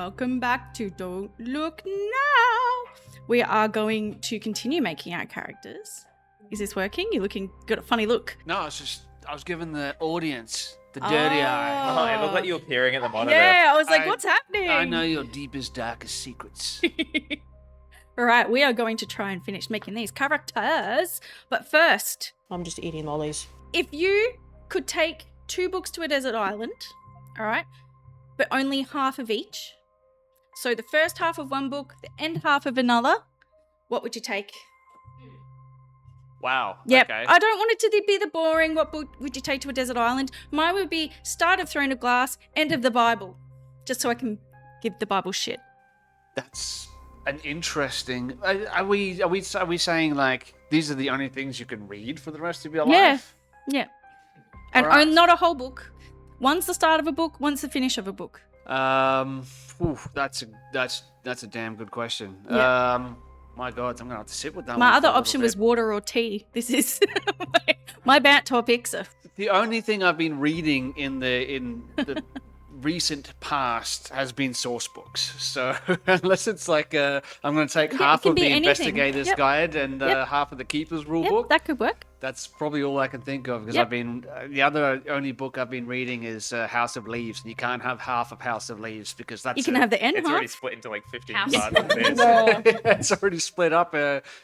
Welcome back to Don't Look Now. We are going to continue making our characters. Is this working? You're got a funny look. No, I was giving the audience the dirty eye. Oh, it looked like you were peering at the monitor. Yeah, I was like, what's happening? I know your deepest, darkest secrets. All right, we are going to try and finish making these characters. But first, I'm just eating lollies. if you could take 2 books to a desert island, all right, but only half of each. So the first half of one book, the end half of another, what would you take? Wow. Yep. Okay. I don't want it to be the boring, what book would you take to a desert island? Mine would be start of Throne of Glass, end of the Bible. Just so I can give the Bible shit. That's an interesting. Are we saying like these are the only things you can read for the rest of your life? Yeah. And Alright. not a whole book. One's the start of a book, one's the finish of a book. That's a damn good question. Yeah. My God, I'm gonna have to sit with that. My one other for a little option bit. was water or tea. This is my Banter topics. The only thing I've been reading in the recent past has been source books. So unless it's like I'm going to take half can of be the anything. Investigator's Yep. Guide and Yep. half of the Keeper's Rule Yep, book. that could work. That's probably all I can think of because Yep. I've been the only book I've been reading is House of Leaves, and you can't have half of House of Leaves because that's You can have the end It's half. already split into like 15 House. parts. of this. it's already split up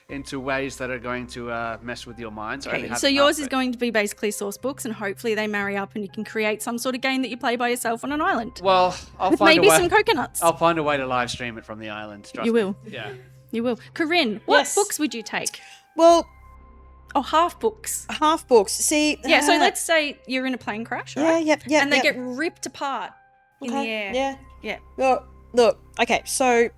into ways that are going to mess with your mind. So, I only Okay, have so half yours of is it. going to be basically source books, and hopefully they marry up and you can create some sort of game that you play by yourself on an island. Well, I'll With find maybe a way. some coconuts. I'll find a way to live stream it from the island. Trust You me. will. Yeah. You will. Corryn, what Yes. books would you take? Well, Oh, half books. half books. See. Yeah, so let's say you're in a plane crash, right? Yeah. And they get ripped apart in the air. Yeah. Yeah. Look. Okay, so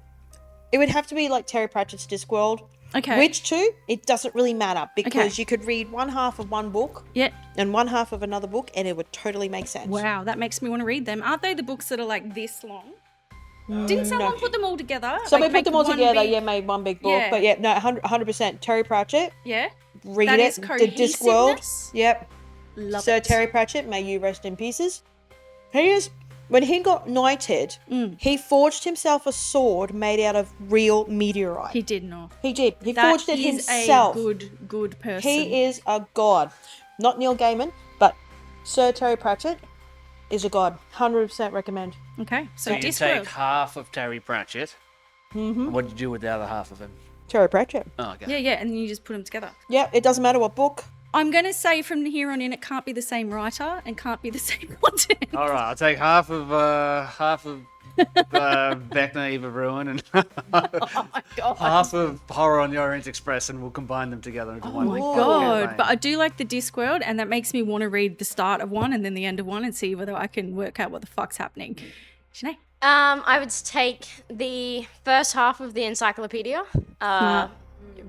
it would have to be like Terry Pratchett's Discworld. Okay. Which two? It doesn't really matter because Okay. you could read one half of one book Yeah. and one half of another book, and it would totally make sense. Wow, that makes me want to read them. Aren't they the books that are like this long? Didn't someone put them all together? Somebody Like, put them all make one together, big- made one big book. Yeah. But yeah, no, 100%. Terry Pratchett, Yeah. read That it. is The cohesiveness. Discworld. Yep. Love Sir it. Terry Pratchett, may you rest in pieces. When he got knighted, he forged himself a sword made out of real meteorite. He did not. He did. He That forged it is himself. a good person. He is a god. Not Neil Gaiman, but Sir Terry Pratchett is a god. 100% recommend. Okay, so So you Discworld. take half of Terry Pratchett. Mm-hmm. What did you do with the other half of him? Terry Pratchett. Oh, okay. Yeah, and then you just put them together. Yeah, it doesn't matter what book. I'm going to say from here on in, it can't be the same writer and can't be the same content. All right, I'll take half of Vecna Eva Ruin and Oh my god. half of Horror on the Orient Express, and we'll combine them together into Oh one. my Ooh. god. campaign. But I do like the Discworld, and that makes me want to read the start of one and then the end of one and see whether I can work out what the fuck's happening. Shene? I would take the first half of the encyclopedia,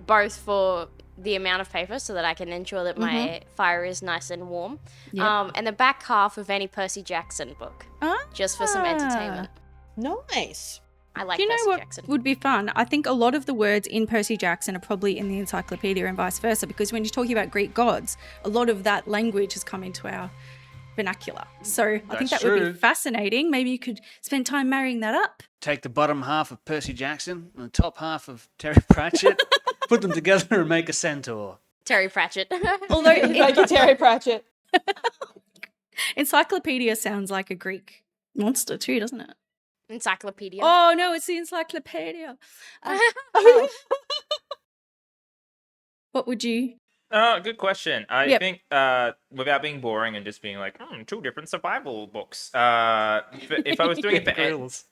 both for the amount of paper so that I can ensure that my fire is nice and warm, Yep. and the back half of any Percy Jackson book, just for some entertainment. Nice. I like Do you know Percy what Jackson. would be fun? I think a lot of the words in Percy Jackson are probably in the encyclopedia and vice versa, because when you're talking about Greek gods, a lot of that language has come into our vernacular. So I think that That's would true. be fascinating. Maybe you could spend time marrying that up. Take the bottom half of Percy Jackson and the top half of Terry Pratchett, put them together and make a centaur. Terry Pratchett. Although Thank you, Terry Pratchett. encyclopedia sounds like a Greek monster too, doesn't it? Encyclopedia. Oh no, it's the encyclopedia. What would you? Oh, good question. I Yep. think, without being boring and just being like, 2 different survival books. If I was doing it for Grills.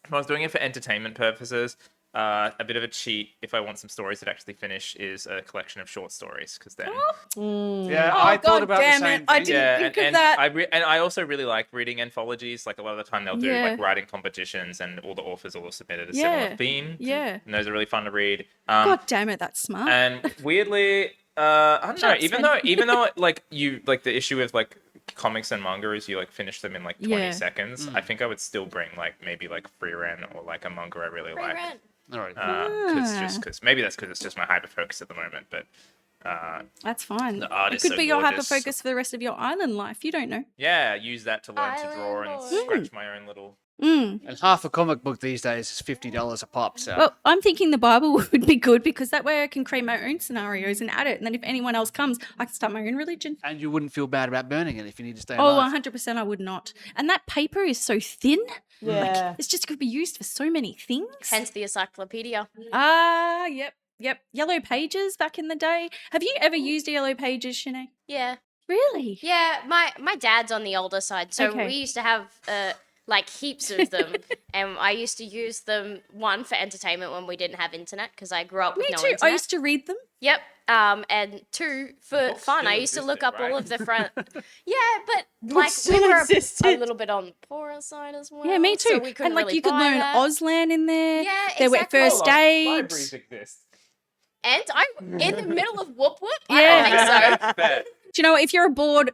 if I was doing it for entertainment purposes, a bit of a cheat if I want some stories that actually finish is a collection of short stories, because then Yeah, I God thought about damn the it, same I thing. didn't think of and that. I also really like reading anthologies. Like a lot of the time they'll do Yeah. like writing competitions, and all the authors will submit a Yeah. similar theme. Yeah. And those are really fun to read. God damn it, that's smart. And weirdly, I don't know. Shut up, Even though like the issue with like comics and manga is you like finish them in like 20 Yeah. seconds. I think I would still bring like maybe like Free Ren or like a manga I really like. All right. Because maybe that's because it's just my hyper focus at the moment. But That's fine. The art It is could so be your gorgeous. hyper-focus for the rest of your island life. You don't know. Yeah, use that to learn to draw and Island boy. scratch my own little. Mm. And half a comic book these days is $50 a pop. So Well, I'm thinking the Bible would be good because that way I can create my own scenarios and add it. And then if anyone else comes, I can start my own religion. and you wouldn't feel bad about burning it if you need to stay Oh, alive. 100% I would not. And that paper is so thin. Yeah. It's just could be used for so many things. Hence the encyclopedia. Ah, yep. Yellow pages back in the day. Have you ever used yellow pages, Shene? Yeah. Really? Yeah, my dad's on the older side, so Okay. we used to have like heaps of them, and I used to use them one for entertainment when we didn't have internet because I grew up with Me no too. internet. I used to read them. Yep. And two for Books fun. I still used to existed, look up all right? of the front. Yeah, but like we still were a existed. little bit on the poorer side as well. Yeah, me too. So we couldn't And like really you could buy learn that. Auslan in there. Yeah, There were exactly. first aid. Libraries exist. And I'm in the middle of whoop whoop. Yeah. I don't think so. Fair. Do you know what? If you're a bored,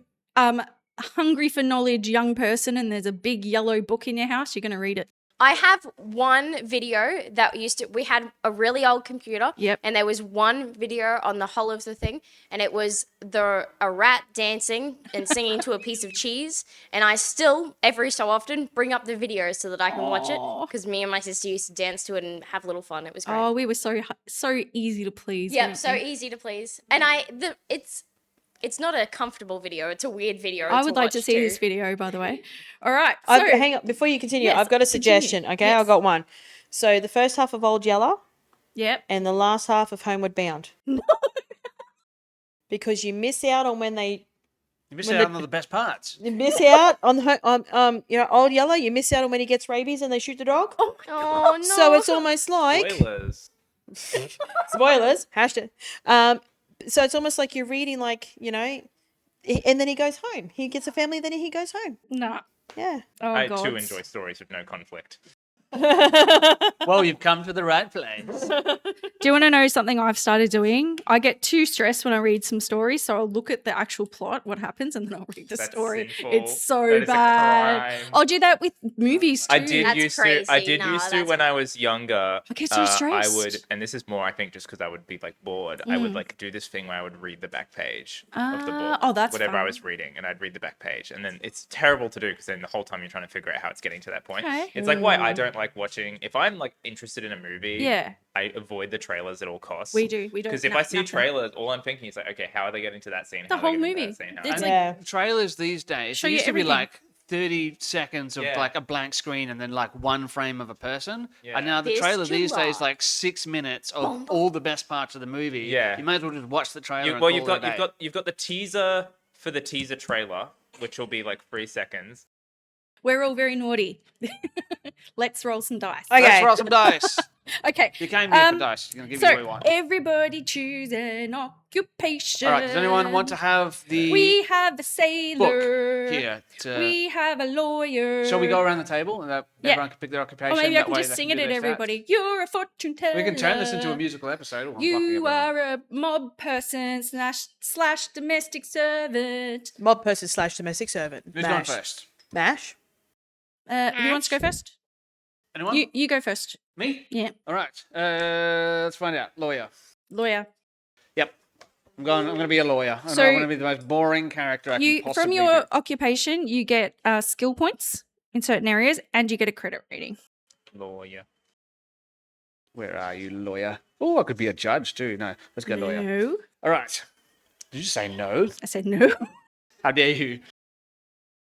hungry for knowledge young person and there's a big yellow book in your house, you're going to read it. I have one video that we had a really old computer. Yep. And there was one video on the whole of the thing, and it was a rat dancing and singing to a piece of cheese. And I still, every so often, bring up the video so that I can watch it, Aw. because me and my sister used to dance to it and have a little fun. It was great. Oh, we were so easy to please. Yep, weren't so we? easy to please. And it's not a comfortable video. It's a weird video. I would like watch to see too. this video, by the way. All right. So, Hang on, before you continue, Yes, I've got a continue. suggestion. Okay, Yes. I've got one. So the first half of Old Yeller yep. and the last half of Homeward Bound. Because you miss out on when they You miss When out the- on the best parts. you miss out on Old Yeller. You miss out on when he gets rabies and they shoot the dog. Oh, Oh, no. So it's almost like Spoilers. spoilers. Hashtag. So it's almost like you're reading, like, and then he goes home. He gets a family, then he goes home. nah. Yeah. Oh, I God. too enjoy stories with no conflict. Well, you've come to the right place. Do you want to know something I've started doing? I get too stressed when I read some stories, so I'll look at the actual plot, what happens, and then I'll read the That's story. sinful. It's so That is a bad. crime. I'll do that with movies too. I did That's used crazy. to. I did Nah, used to that's when I was younger. I get so I stressed. would, and this is more, I think, just because I would be like bored. I would like do this thing where I would read the back page of the book. Oh, that's whatever I fun. was reading, and I'd read the back page, and then it's terrible to do because then the whole time you're trying to figure out how it's getting to that point. Okay. It's like why I don't like watching. If I'm like interested in a movie, Yeah. I avoid the trailers at all costs. We do. We don't. Because if I see trailers, all I'm thinking is like, okay, how are they getting to that scene? The How are whole they getting to movie. that scene? How- It's and like- Yeah. Trailers these days, Show it you used to be everything. like 30 seconds of Yeah. like a blank screen and then like one frame of a person. Yeah. And now the This trailer these days Gemma. like 6 minutes of all the best parts of the movie. Yeah. You may as well just watch the trailer. and well, call it a day. you've got the teaser for the teaser trailer, which will be like 3 seconds. We're all very naughty. Let's roll some dice. Okay. Let's roll some dice. Okay. You came here for dice. You're gonna give me what you So want. everybody choose an occupation. All right. Does anyone want to have the We have a sailor. here? We have a lawyer. Shall we go around the table and Yeah. everyone can pick their occupation? Or maybe I That can way just they sing can it do at their stats? everybody. You're a fortune teller. We can turn this into a musical episode. while I'm You blocking everyone. are a mob person slash domestic servant. Mob person / domestic servant. Who's going Mash. first? Mash. Who wants to go first? Anyone? You go first. Me? Yeah. All right. Let's find out. Lawyer. Lawyer. Yep. I'm going to be a lawyer. So- I'm going to be the most boring character I You can from possibly your do. occupation, you get skill points in certain areas, and you get a credit rating. Lawyer. Where are you, lawyer? Oh, I could be a judge too. No, let's go lawyer. No, All right. Did you say no? I said no. How dare you?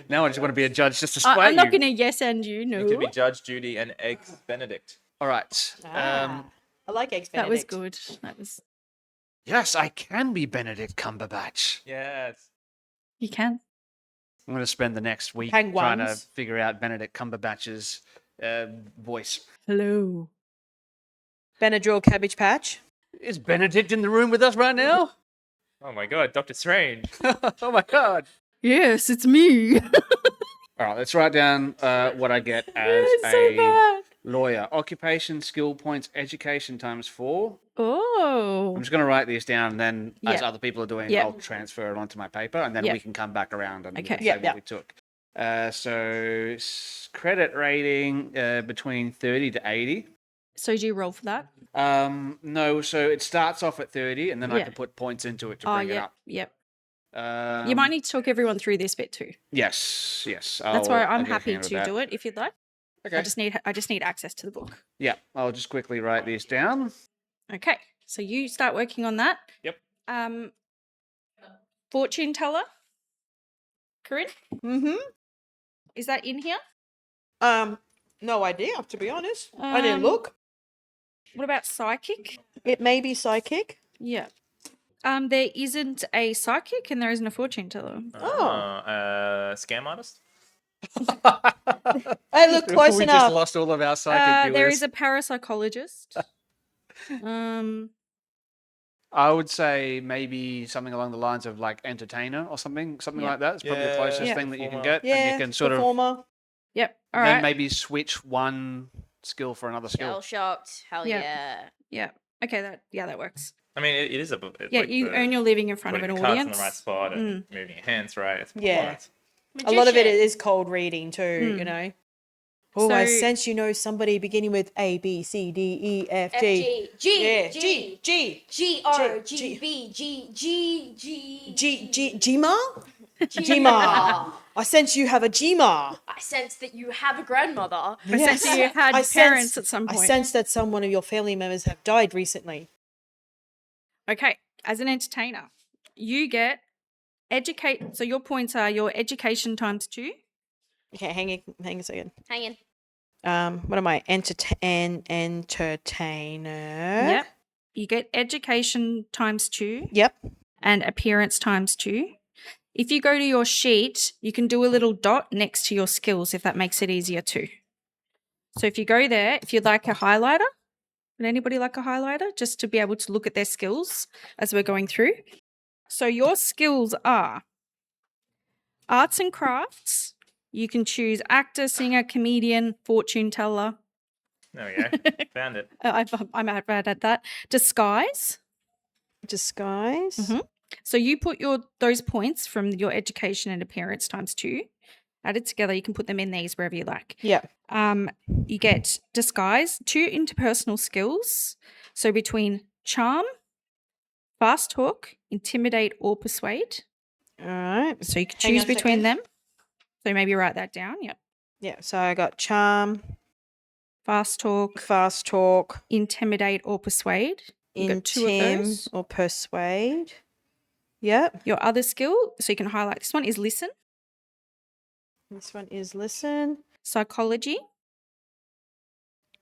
Now I just want to be a judge just to spite I'm not you. going to yes and you. No, You could be Judge Judy and Eggs Benedict. All right. I like eggs that was Benedict. good. That was Yes, I can be Benedict Cumberbatch. Yes. you can. I'm going to spend the next week Hang trying to ones. figure out Benedict Cumberbatch's voice. Hello. Benadryl Cabbage Patch. Is Benedict in the room with us right now? Oh my god, Doctor Strange. Oh my god. Yes, it's me. All right, let's write down what I get as It's so a bad. lawyer. Occupation, skill points, education times 4. Oh. I'm just going to write these down, and then as Yeah. other people are doing, Yeah. I'll transfer it onto my paper, and then Yeah. we can come back around and Okay. say Yeah, what yeah. we took. So credit rating between 30 to 80. So do you roll for that? No, so it starts off at 30, and then I Yeah. can put points into it to Oh, bring it yep, up. yep. Um, You might need to talk everyone through this bit too. Yes. That's why I'm I'll get happy handle to that. do it if you'd like. Okay. I just need access to the book. Yeah, I'll just quickly write this down. Okay, so you start working on that. Yep. Fortune teller. Corryn, Mm-hmm. is that in here? No idea, to be honest. I didn't Um, look. What about psychic? It may be psychic. Yeah. There isn't a psychic and there isn't a fortune teller. Scam artist. I look close We enough. just lost all of our psychic There viewers. is a parapsychologist. I would say maybe something along the lines of like entertainer or something Yeah. like that. It's probably the Yeah. closest Yeah. thing that you can Performer. get. Yeah, And you can sort of performer. Yep. All then right. maybe switch one skill for another skill. Shell shocked. Hell Yeah. yeah. Yeah. Okay. That works. I mean, it is a book. Yeah. You earn your living in front of an putting the cards audience. in the right spot and moving your hands right. It's Yeah. performance. A lot of it Magician. is cold reading too, you know. Oh, I So- sense you know somebody beginning with A, B, C, D, E, F, F, G. G, G, Yeah, G, G, G, R, G, G, B, G, G, G, G, Gemma? Gemma. I sense you have a Gemma. I sense that you have a grandmother. I sense you had I parents sense- at some point. I sense that some one of your family members have died recently. Okay. As an entertainer, you get educate. So your points are your education times 2. Okay, hang a second. Hang in. What am I? Entertainer. Yep. You get education times 2 Yep. and appearance times 2. If you go to your sheet, you can do a little dot next to your skills if that makes it easier too. So if you go there, if you'd like a highlighter, would anybody like a highlighter just to be able to look at their skills as we're going through? So your skills are arts and crafts. You can choose actor, singer, comedian, fortune teller. There we go. Found it. I'm bad at that. Disguise. Disguise. Mhm. So you put those points from your education and appearance times 2. Added together, you can put them in these wherever you like. Yeah. You get disguise, 2 interpersonal skills. So between charm, fast talk, intimidate, or persuade. All right. So you can Hang choose on a between second. them. So maybe write that down. Yep. Yeah. So I got charm, Fast talk, fast talk, intimidate, or persuade. You got 2 of intim those. or persuade. Yep. Your other skill, so you can highlight this one, is listen, This one is listen, psychology,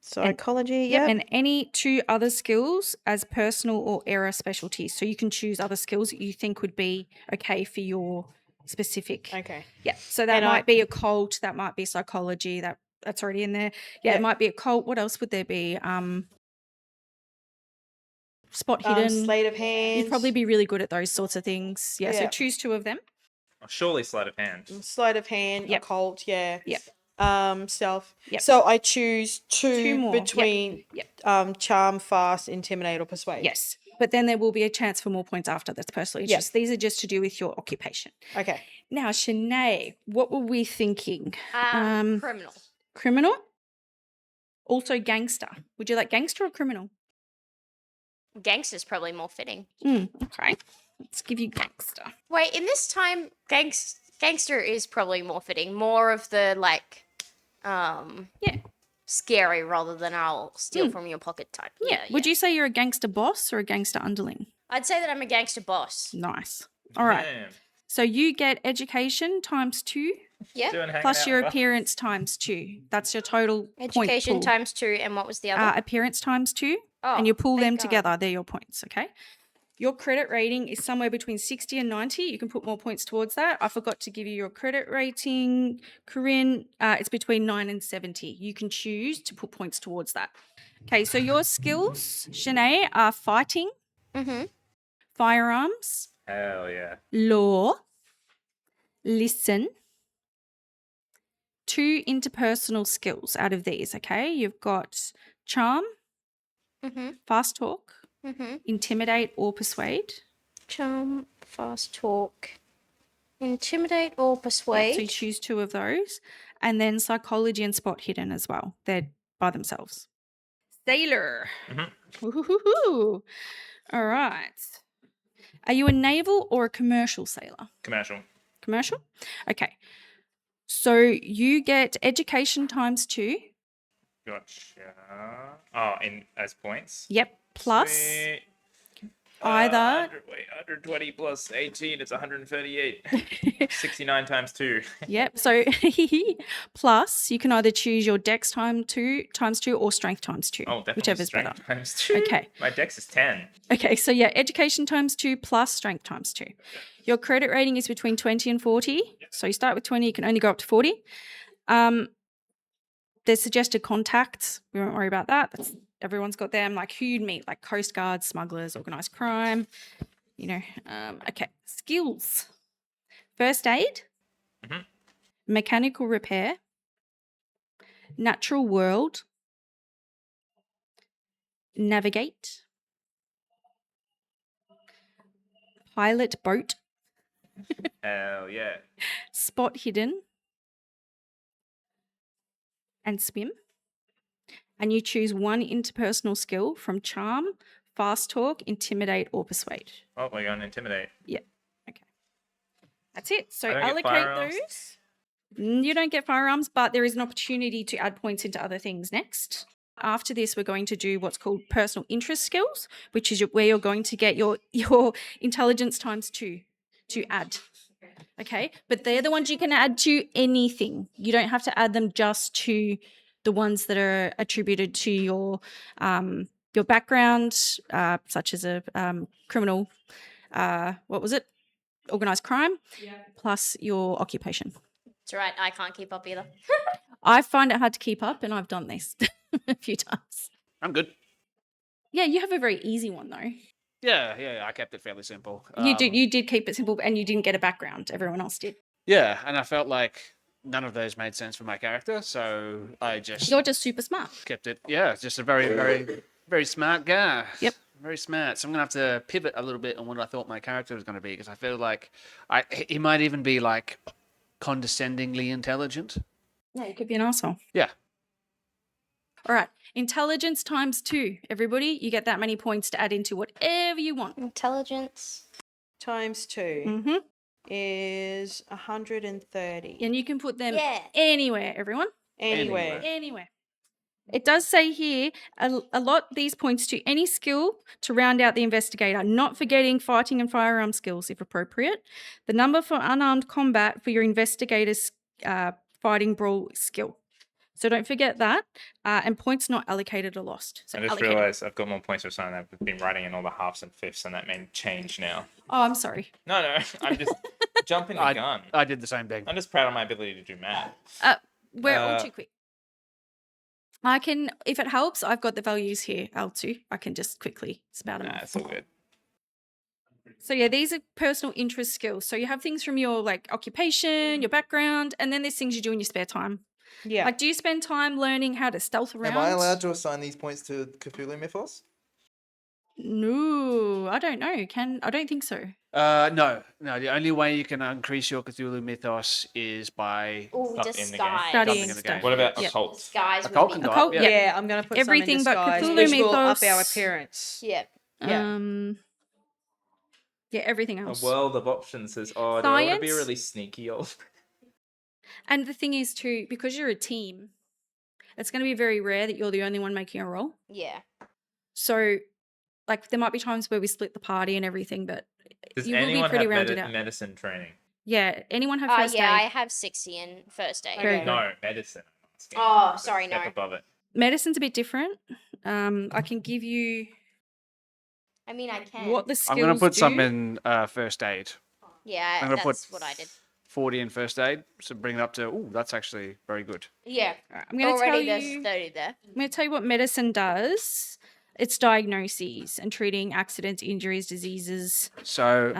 psychology. Yep. and any 2 other skills as personal or era specialties. So you can choose other skills that you think would be okay for your specific. Okay. Yeah. So that And might be occult, that might be psychology, that's already in there. Yeah, Yeah. it might be occult. What else would there be? Spot hidden. Sleight of hand. You'd probably be really good at those sorts of things. Yeah. So Yeah. choose 2 of them. Oh, surely sleight of hand. Sleight of hand. Yep. Occult. Yeah. Yep. Stealth. Yep. So I choose 2 2 more. Yep. between Yep. charm, fast, intimidate, or persuade. Yes. But then there will be a chance for more points after. That's personally. It's Yep. just these are just to do with your occupation. Okay. Now, Shene, what were we thinking? Criminal. Criminal? Also gangster. Would you like gangster or criminal? Gangster's probably more fitting. Okay. Let's give you gangster. Wait, in this time, gangster is probably more fitting. More of the Yeah. scary rather than I'll steal from your pocket type. Yeah. Would you say you're a gangster boss or a gangster underling? I'd say that I'm a gangster boss. Nice. All right. Damn. So you get education times 2 Yeah. Doing hanging plus out your with us. appearance times 2. That's your total point Education pool. times 2, and what was the other? Appearance times 2. Oh, And you pull them thank God. together. They're your points, okay? Your credit rating is somewhere between 60 and 90. You can put more points towards that. I forgot to give you your credit rating, Corryn. It's between 9 and 70. You can choose to put points towards that. Okay, so your skills, Shene, are fighting, firearms, Hell yeah. law, listen, 2 interpersonal skills out of these, okay? You've got charm, fast talk, intimidate or persuade. Charm, fast talk, intimidate or So you persuade. choose 2 of those. And then psychology and spot hidden as well. They're by themselves. Sailor. Mm-hmm. Woo-hoo-hoo-hoo. All right. Are you a naval or a commercial sailor? Commercial. Commercial? Okay. So you get education ×2. Gotcha. Oh, as points? Yep. Plus Sweet. either 120 plus 18, it's 138. 69 times 2. Yep. So plus you can either choose your dex ×2 or strength ×2. Oh, definitely whichever's better. strength times 2. Okay. My dex is 10. Okay, so yeah, education ×2 plus strength ×2. Your credit rating is between 20 and 40. So you start with 20, you can only go up to 40. There's suggested contacts. We won't worry about that. Everyone's got them, like who you'd meet, like Coast Guard, smugglers, organised crime, okay, skills. First aid, mechanical repair, natural world, navigate, pilot boat, Hell yeah. spot hidden, and swim. And you choose one interpersonal skill from charm, fast talk, intimidate, or persuade. Oh, we're going to intimidate. Yeah. Okay. That's it. So I don't get allocate firearms. those. You don't get firearms, but there is an opportunity to add points into other things next. After this, we're going to do what's called personal interest skills, which is where you're going to get your intelligence ×2 to add. Okay, but they're the ones you can add to anything. You don't have to add them just to the ones that are attributed to your background, such as a criminal, organised crime, plus your occupation. It's all right. I can't keep up either. I find it hard to keep up, and I've done this a few times. I'm good. Yeah, you have a very easy one though. Yeah, I kept it fairly simple. You did keep it simple, and you didn't get a background. Everyone else did. Yeah, and I felt like none of those made sense for my character, so I just You're just super smart. kept it. Yeah, just a very, very, very smart guy. Yep. Very smart. So I'm going to have to pivot a little bit on what I thought my character was going to be, because I feel like he might even be like condescendingly intelligent. Yeah, you could be an asshole. Yeah. All right. Intelligence ×2. Everybody, you get that many points to add into whatever you want. Intelligence. ×2 Mm-hmm. is 130. And you can put them Yeah. anywhere, everyone. Anywhere. Anywhere. It does say here, allot these points to any skill to round out the investigator, not forgetting fighting and firearm skills if appropriate. The number for unarmed combat for your investigator's fighting brawl skill. So don't forget that. And points not allocated or lost. So I just allocated. realised I've got more points for something. I've been writing in all the halves and fifths, and that may change now. Oh, I'm sorry. No, I'm just jumping the gun. I did the same thing. I'm just proud of my ability to do math. We're all too quick. I can, if it helps, I've got the values here, L2. I can just quickly spout them Nah, off. it's all good. So yeah, these are personal interest skills. So you have things from your like occupation, your background, and then there's things you do in your spare time. Yeah. Like, do you spend time learning how to stealth around? Am I allowed to assign these points to Cthulhu Mythos? No, I don't know. I don't think so. No. The only way you can increase your Cthulhu mythos is by Oh, Up in the game. disguise. Studying in the stuff. game. What about Yep. occult? Disguise. Occult would can be- go Occult, up. yeah. Yeah, I'm going to put Everything some in but disguise, Cthulhu which will up Mythos. our appearance. Yeah. Yeah. Yeah, everything A else. world of options says, oh, do I want to be Science? really sneaky old? And the thing is too, because you're a team, it's going to be very rare that you're the only one making a roll. Yeah. So, like, there might be times where we split the party and everything, but Does you will be anyone pretty have rounded out. medicine training? Yeah, anyone have first Yeah, I aid? have 60 in first aid. Very good. No, medicine. I'm asking. Oh, sorry, Step no. above it. Medicine's a bit different. I can give you I mean, I can. what the skills I'm going to put do. some in first aid. Yeah, I'm going to put that's what I did. 40 in first aid, so bring it up to, that's actually very good. Yeah. All right, I'm going to tell Already there's you. 30 there. I'm going to tell you what medicine does. It's diagnoses and treating accidents, injuries, diseases. So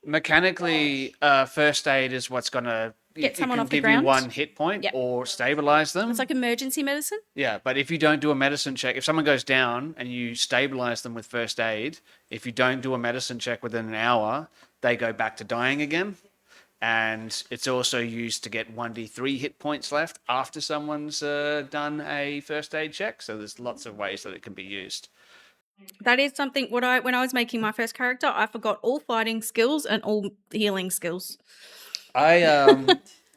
mechanically, first aid is what's going to Get someone off the give ground. you one hit point Yep. or stabilize them. It's like emergency medicine. Yeah, but if you don't do a medicine check, if someone goes down and you stabilize them with first aid, if you don't do a medicine check within an hour, they go back to dying again. And it's also used to get 1d3 hit points left after someone's done a first aid check. So there's lots of ways that it can be used. That is something when I was making my first character, I forgot all fighting skills and all healing skills.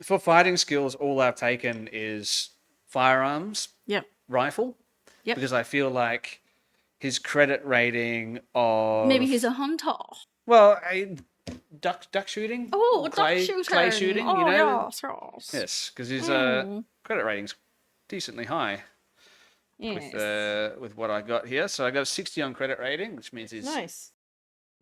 For fighting skills, all I've taken is firearms, Yep. rifle, Yep. because I feel like his credit rating of Maybe he's a hunter. well, duck shooting. Oh, clay, duck shooting. clay shooting. Oh, you know, yes. yes, because his Mm. credit rating's decently high. Yes. With what I got here. So I got a 60 on credit rating, which means he's Nice.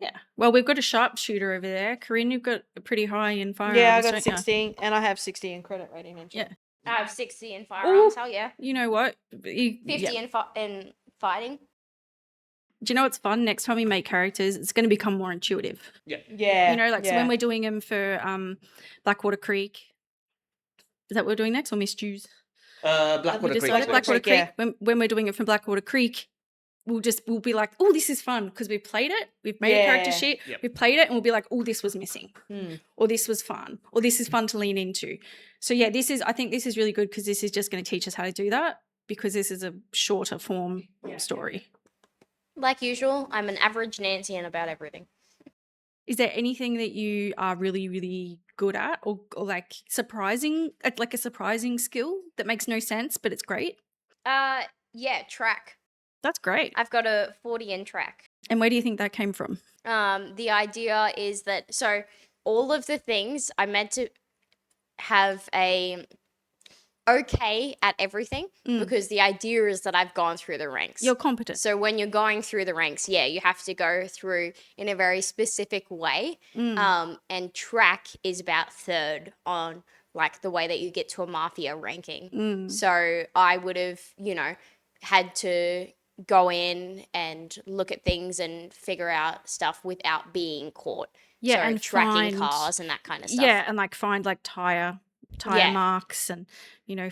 Yeah. Well, we've got a sharpshooter over there. Corryn, you've got a pretty high in firearms. Yeah, I got don't ya? 16, and I have 60 in credit rating. Yeah. I have 60 in firearms. Ooh. Hell yeah. You know what? 50 yeah. in fighting. Do you know what's fun? Next time we make characters, it's going to become more intuitive. yeah. Yeah. You know, like so when we're doing them for Blackwater Creek. Is that what we're doing next, or Miss Stews? Blackwater Creek. decided Blackwater Creek, Creek. When we're doing it from Blackwater Creek, we'll be like, oh, this is fun because we've played it, we've made a character Yeah. sheet, Yep. we've played it, and we'll be like, oh, this was missing, Hmm. or this was fun, or this is fun to lean into. So yeah, I think this is really good because this is just going to teach us how to do that because this is a shorter form story. Like usual, I'm an average Nancy in about everything. Is there anything that you are really, really good at or like surprising, like a surprising skill that makes no sense, but it's great? Yeah, track. That's great. I've got a 40 in track. And where do you think that came from? The idea is that, so all of the things I meant to have a okay at everything because the idea is that I've gone through the ranks. You're competent. So when you're going through the ranks, yeah, you have to go through in a very specific way. And track is about third on like the way that you get to a mafia ranking. So I would have, had to go in and look at things and figure out stuff without being caught. Yeah, so and tracking find- cars and that kind of stuff. Yeah, and like find like tire Yeah. marks and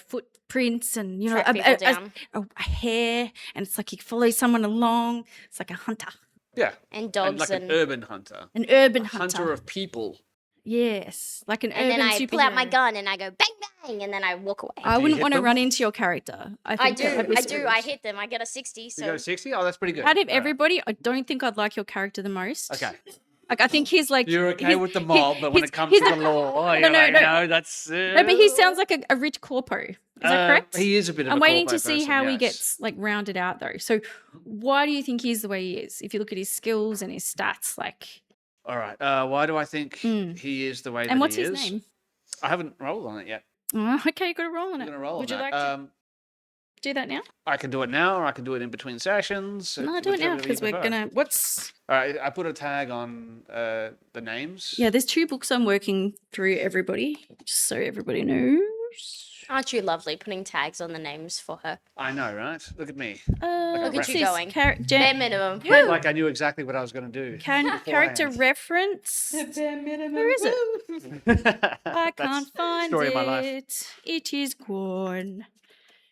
footprints and Track people down. a hair, and it's like you follow someone along. It's like a hunter, Yeah. And And dogs like and an urban hunter. an urban Hunter of people. Yes, like an and urban then I pull out my superhero. gun and I go bang bang and then I walk away. I Do you wouldn't hit want to them? run into your character. I think do, that would be I screwed. hit them. I get a 60. You So got a 60? Oh, that's pretty good. Out of All right. everybody, I don't think I'd like your character the most. Okay. Like I think he's like You're okay he's- with the he- mob, but when he's- it comes he's to a- the law, No, you're no, like, no. no, that's... No, but he sounds like a rich corpo. Is that correct? He is a bit of I'm a waiting corpo to see person, how he yes. gets like rounded out though. So why do you think he's the way he is? If you look at his skills and his stats, like, All right. Why do I think he is the way that and what's he his is? name? I haven't rolled on it yet. Oh, okay, you got to roll on I'm it. going to roll Would on you that. like to do that now? I can do it now, or I can do it in between sessions. No, do it now whichever you because we're prefer. gonna. What's? All right. I put a tag on the names. Yeah, there's 2 books I'm working through. Everybody, just so everybody knows. aren't you lovely putting tags on the names for her? I know, right? Look at me. Look at you going. Bare minimum. Like, like I knew exactly what I was going to do. Character beforehand. reference. Where is it? I can't find story it. of my life. It is gone.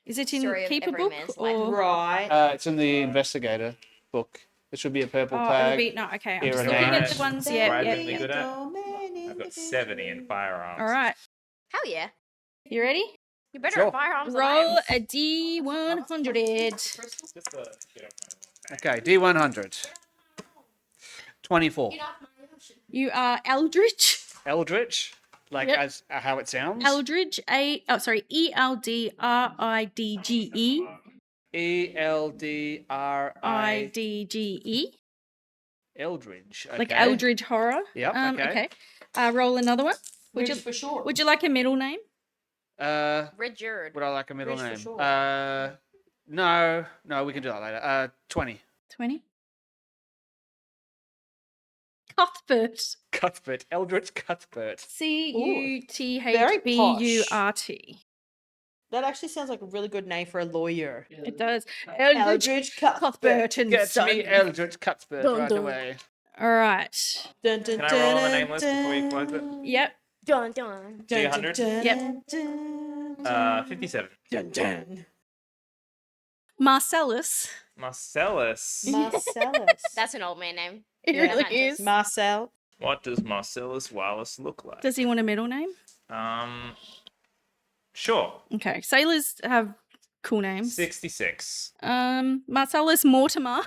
Is it in Story of Keeper every book man's life. or? Right. It's in the investigator book. It should be a purple Oh, it'll tag. be no. Okay, I'm Here just it looking at is. the ones. Yeah, Surprisingly yeah. good at. I've got 70 in firearms. All right, Hell yeah. you ready? You're better Sure. at firearms than I am. Roll a D100. Just to get off my Okay, D100. 24. You are Eldritch. Eldritch, like Yep. as how it sounds. Eldridge. ELDRIDGE. ELDRI. IDGE. Eldridge. Okay. Like Eldridge horror. Yep, okay. Roll another one. Would you for sure. Would you like a middle name? Richard. Would I like a middle Rich for name? sure. No, we can do that later. 20. 20. Cuthbert. Cuthbert. Eldritch Cuthbert. Very CUTHBURT. That actually sounds like a really good name for a lawyer. It does. Eldridge Cuthbert and Gets Son. me Eldritch Cuthbert Dun, right dun. away. All right. Dun, dun, Can I roll on the dun, name list before you close it? Yep. Dun dun. Do 100? Yep. 57. Marcellus. Marcellus. Marcellus. That's an old man name. It Yeah. really is. Marcel. What does Marcellus Wallace look like? Does he want a middle name? Sure. Okay, sailors have cool names. 66. Marcellus Mortimer.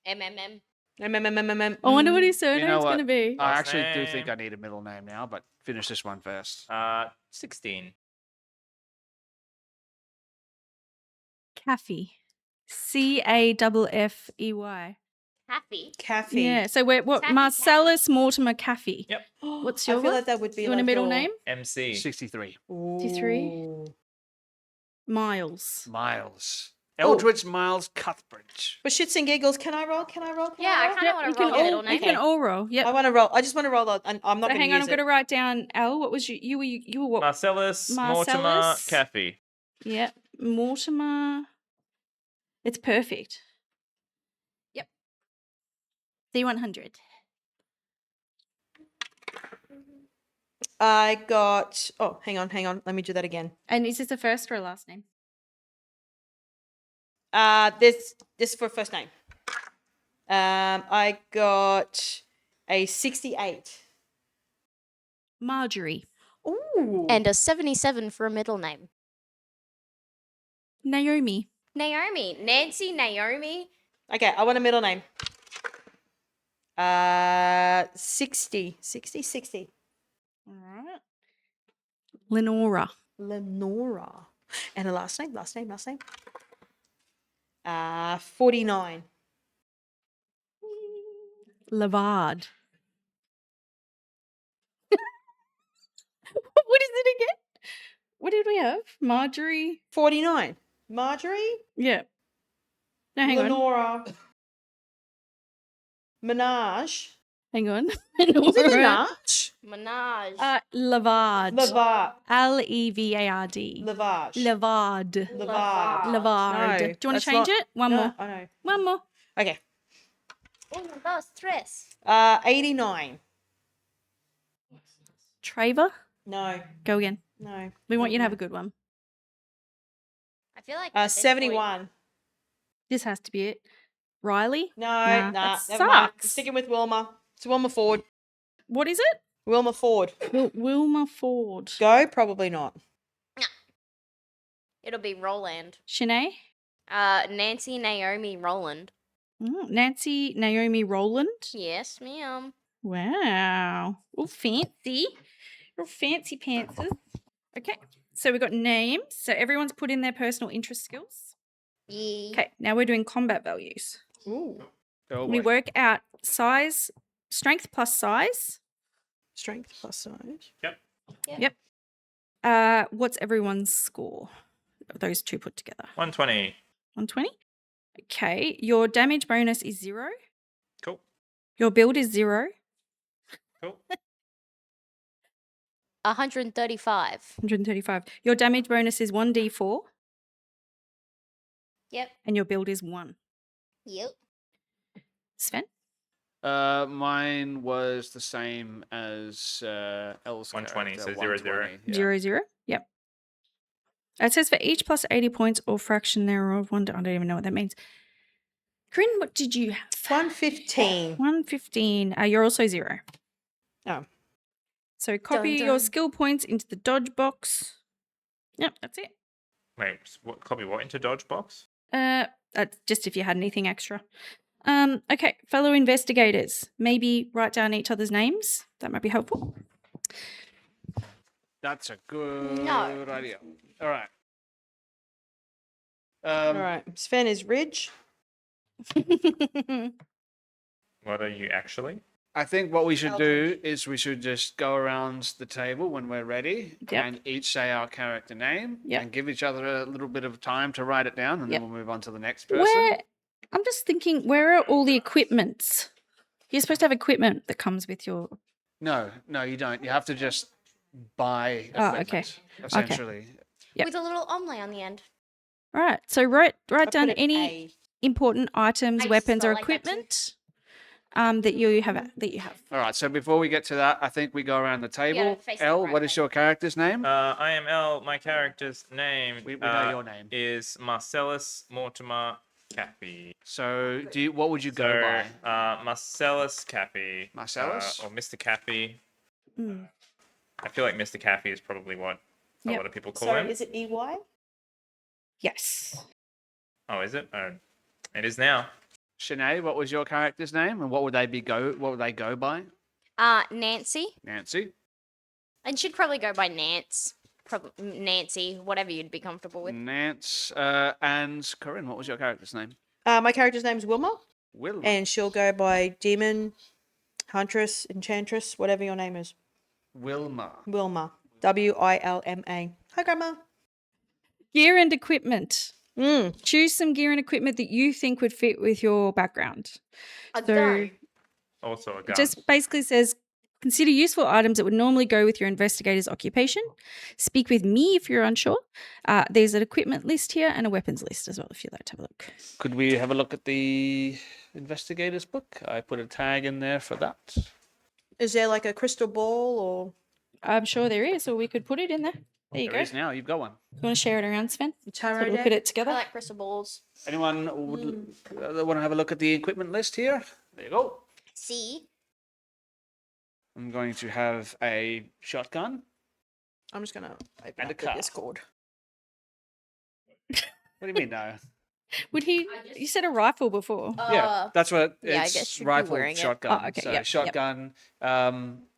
MMM. I wonder what his You surname's know going to what? be. I Last actually do name. think I need a middle name now, but finish this one first. 16. Caffey. Caffey. Happy. Caffey. Yeah, so we're what? Taffy Marcellus Mortimer Caffey. Yep. What's I your feel one? like that would be You want a like middle your- name? MC. 63. 53? Ooh. Miles. Miles. Eldridge Miles Cuthbert. For shits and giggles, can I roll? Can I roll? Can Yeah, I I roll? kind of want you to can roll a all, middle you name. can all roll. Yep. I want to roll. I just want to roll. I'm not So going to hang on, use I'm going to it. write down Elle. What was you were what? Marcellus Mortimer Marcellus. Caffey. Yeah, Mortimer. It's perfect. Yep. D100. I got. Oh, hang on. Let me do that again. And is this a first or a last name? This for first name. I got a 68. Marjorie. Ooh. And a 77 for a middle name. Naomi. Naomi. Nancy Naomi. Okay, I want a middle name. 60. All right. Lenora. Lenora. And a last name. 49. Lavard. What is it again? What did we have? Marjorie. 49. Marjorie. Yeah. No, hang on. Lenora. Menage. Hang on. Is it Menage? Menage. Lavard. Lavard. Levard. Lavage. Lavard. Lavard. Lavard. No, Do you want to that's change not- it? One No, more. I know. One more. Okay. Uno, dos, tres. 89. Traver. No. Go again. No. We want you to have a good one. I feel like at this point- 71. This has to be it. Riley. No, Nah, nah, that never mind. sucks. Sticking with Wilma. It's Wilma Ford. What is it? Wilma Ford. Wilma Ford. Go? Probably not. It'll be Roland. Shene. Nancy Naomi Roland. Nancy Naomi Rowland. Yes, ma'am. Wow. Oh, fancy. Real fancy pantses. Okay. So we've got names. So everyone's put in their personal interest skills. Yeah. Okay. Now we're doing combat values. Ooh. Oh, We boy. work out size, strength plus size. Strength plus size. Yep. What's everyone's score? Those two put together. 120. 120. Okay. Your damage bonus is 0. Cool. Your build is 0. Cool. 135. 135. Your damage bonus is 1d4 Yep. and your build is 1. Yep. Sven? Mine was the same as Elle's 120, character, so 0, 0. 120, yeah. 0, 0. Yep. It says for each plus 80 points or fraction thereof. I don't even know what that means. Corryn, what did you have? 115. 115. You're also 0. Oh. So copy your dun. skill points into the dodge box. Yep, that's it. Wait, what, copy what into dodge box? Just if you had anything extra. Okay, fellow investigators, maybe write down each other's names. That might be helpful. That's a good No. idea. All right. All right. Sven is Ridge. What are you actually? I think what we should do Eldridge. is we should just go around the table when we're ready Yep. and each say our character name Yep. and give each other a little bit of time to write it down and Yep. then we'll move on to the next person. I'm just thinking, where are all the equipments? You're supposed to have equipment that comes with your. No, you don't. You have to just buy Oh, equipment, okay. essentially. Yep. With a little omelet on the end. All right, so write I down put an any A. important items, I weapons, or spell like that too. equipment that you have. All right, so before we get to that, I think we go around the table. face it Elle, right what is way. your character's name? I am Elle. My character's name we know your name. is Marcellus Mortimer Cappy. So, what would you go by? Marcellus Cappy. Marcellus? Or Mr. Cappy. Mm. I feel like Mr. Cappy is probably what a Yep. lot of people call Sorry, him. is it EY? Yes. Oh, is it? Oh, it is now. Shene, what was your character's name, and what would they go by? Nancy. Nancy. And she'd probably go by Nance. Probably Nancy, whatever you'd be comfortable with. Nance. And Corryn, what was your character's name? My character's name's Wilma, Wilma. and she'll go by Demon, Huntress, Enchantress, whatever your name is. Wilma. Wilma. Wilma. Hi, Grandma. Gear and equipment. Mm. Choose some gear and equipment that you think would fit with your background. A So gun. Also a gun. it just basically says consider useful items that would normally go with your investigator's occupation. Speak with me if you're unsure. There's an equipment list here and a weapons list as well if you'd like to have a look. Could we have a look at the investigator's book? I put a tag in there for that. Is there like a crystal ball or I'm sure there is, or we could put it in there. There you There go. is now. You've got one. You want to share it around, Sven? a tarot Look deck? at it I together. like crystal balls. Anyone would want to have a look at the equipment list here? There you go. See? I'm going to have a shotgun. I'm just gonna open And up a the car. Discord. What do you mean, no? Would he? You said a rifle before. Yeah, that's what yeah, I it's guess you'd be rifle wearing it. shotgun. Oh, okay, So yep, yep. shotgun.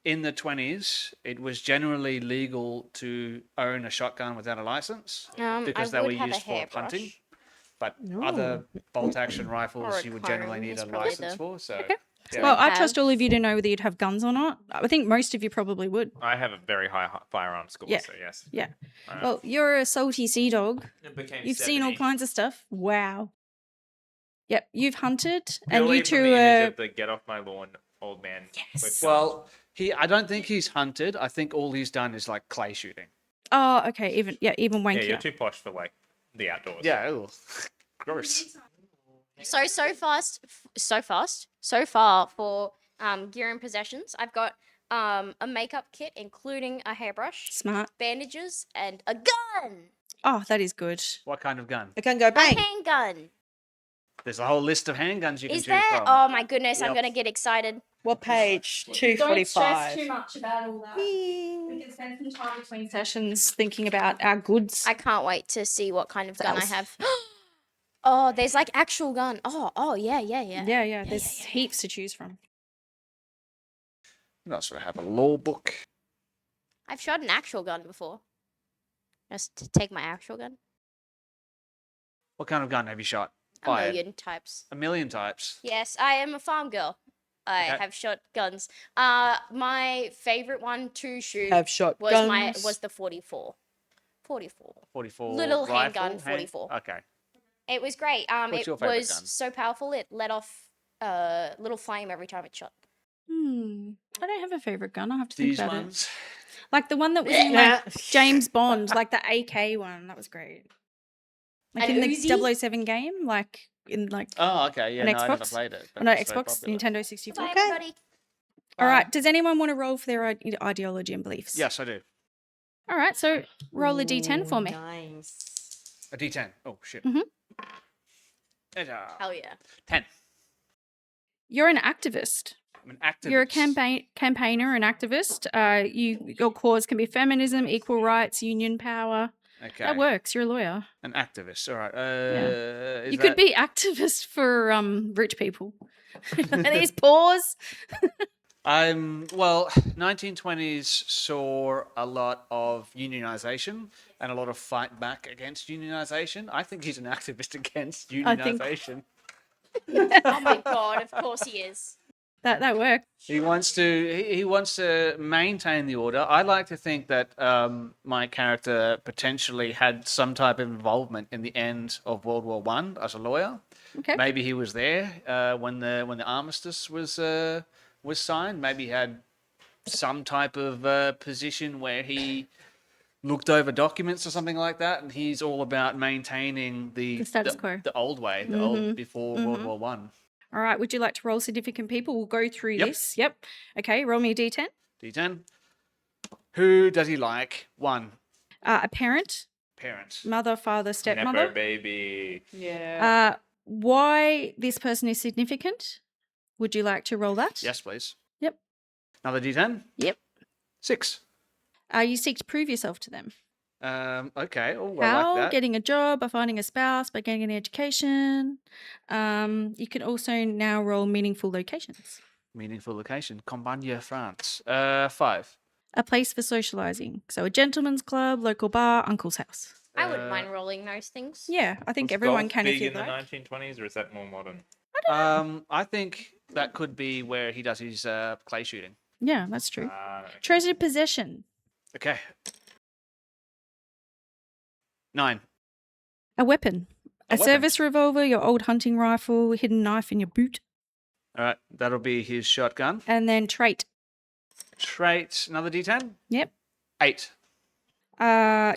In the 20s, it was generally legal to own a shotgun without a license because I they would were have a used for hairbrush. hunting. But other bolt action rifles, Or a you would generally cone need is a probably license the- for. So, Okay. yeah. Well, I have. trust all of you to know whether you'd have guns or not. I think most of you probably would. I have a very high firearm score, Yeah. so yes. Yeah. Alright. Well, you're a salty sea dog. It became You've seen all 70. kinds of stuff. Wow. Yep, you've hunted, and Purely you from two the image are. of the get off my lawn, old man. Yes. with Well, I don't think he's hunted. I think all he's done is like clay shooting. Oh, okay. Even guns. wankier. Yeah, you're too posh for like the outdoors. Yeah, ew. Gross. So far for gear and possessions, I've got a makeup kit including a hairbrush, Smart. bandages, and a gun. Oh, that is good. What kind of gun? It can go A bang. handgun. There's a whole list of handguns you can Is choose there? from. Oh my goodness, I'm Yep. gonna get excited. What page? 245. much about all that. We can spend some time between sessions thinking about our goods. I can't wait to see what kind of gun I Self. have. Oh, there's like actual gun. Oh, yeah. Yeah. There's heaps to choose from. You also have a law book. I've shot an actual gun before. Just to take my actual gun. What kind of gun have you shot? A Fired. million types. A million types. Yes, I am a farm girl. I Okay. have shot guns. My favorite one to shoot Have shot was guns. was the 44. 44. 44 Little rifle, handgun, 44. Okay. It was great. What's It your favorite was gun? so powerful. It let off a little flame every time it shot. I don't have a favorite gun. I'll have to think These about ones. it. Like the one that was in like James Bond, like the AK one. That was great. Like An in the Uzi? 007 game, like in like Oh, okay. Yeah, An no, I never Xbox? played it. but no it's so Xbox, popular. Nintendo 64. Bye, Okay. everybody. All right. Does anyone want to roll for their ideology and beliefs? Yes, I do. All right. So roll a d10 for me. Nice. A D10. Oh, shit. Mhm. Ta-da. Hell yeah. 10. You're an activist. I'm an activist. You're a campaigner, an activist. Your cause can be feminism, equal rights, union power. Okay. That works. You're a lawyer. An activist. All right. You could be activist for rich people. These paws. Well, 1920s saw a lot of unionization and a lot of fight back against unionization. I think he's an activist against I think- unionization. Oh my god, of course he is. That worked. He wants to maintain the order. I like to think that my character potentially had some type of involvement in the end of World War One as a lawyer. Okay. Maybe he was there when the armistice was signed. Maybe he had some type of position where he looked over documents or something like that, and he's all about maintaining The status quo. the old way, the old before World War One. All right. Would you like to roll significant people? We'll go through Yep. this. Yep. Okay. Roll me a d10. D10. Who does he like? 1. A parent, Parent. mother, father, Nepo stepmother. baby. Yeah. why this person is significant. Would you like to roll that? Yes, please. Yep. Another D10. Yep. 6. You seek to prove yourself to them. Okay. Oh, I How? like that. Getting a job, by finding a spouse, by getting an education. You can also now roll meaningful locations. Meaningful location. Campagne, France. 5. A place for socializing. So a gentleman's club, local bar, uncle's house. I wouldn't mind rolling those things. Yeah, I think Was everyone golf can if big you in the like. 1920s, or is that more modern? I think that could be where he does his clay shooting. Yeah, that's true. Okay. Treasured possession. Okay. 9. A weapon. A weapon. service revolver, your old hunting rifle, hidden knife in your boot. All right. That'll be his shotgun. And then trait. Trait. Another D10. Yep. 8.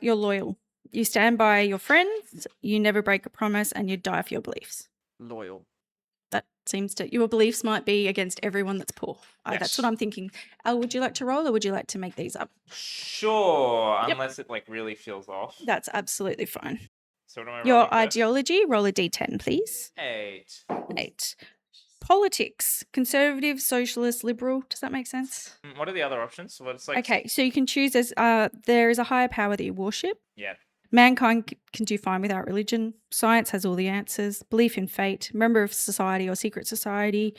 You're loyal. You stand by your friends, you never break a promise, and you die for your beliefs. Loyal. That seems to... Your beliefs might be against everyone that's poor. That's Yes. what I'm thinking. Elle, would you like to roll or would you like to make these up? Sure, Yep. unless it like really feels off. That's absolutely fine. So what am I Your rolling first? ideology, roll a d10, please. 8. 8. Politics, conservative, socialist, liberal. Does that make sense? What are the other options? What it's like? Okay, so you can choose as there is a higher power that you worship. Yeah. Mankind can do fine without religion. Science has all the answers. Belief in fate. Member of society or secret society.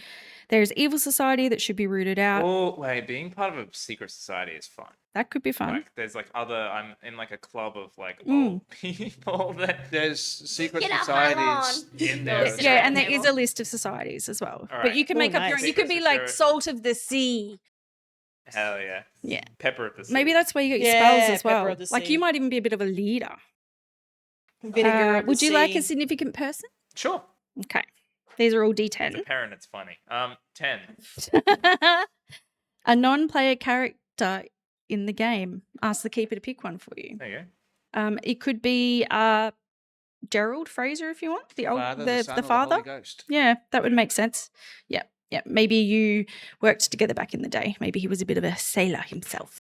There is evil society that should be rooted out. Oh wait, being part of a secret society is fun. That could be fun. Like, there's like I'm in like a club of like Mm. old people that. There's secret Get up, societies Hylon. in No, there. it's as Yeah, well. and there Animal. is a list of societies as well. All But right. you can Oh, make up your own. nice. You could be like Secret salt of the sea. Hell yeah. Yeah. Pepper of the sea. Maybe that's where you get your Yeah, spells as pepper well. of the Like sea. you might even be a bit of a leader. Vinegar of the Would you like sea. a significant person? Sure. Okay. These are all It's a D10. parent. It's funny. 10. A non-player character in the game. Ask the keeper to pick one for you. There you go. It could be Gerald Fraser if you want. The old Father, the Son, or father. Holy Ghost. Yeah, that would make sense. Yeah. Yeah. Maybe you worked together back in the day. Maybe he was a bit of a sailor himself.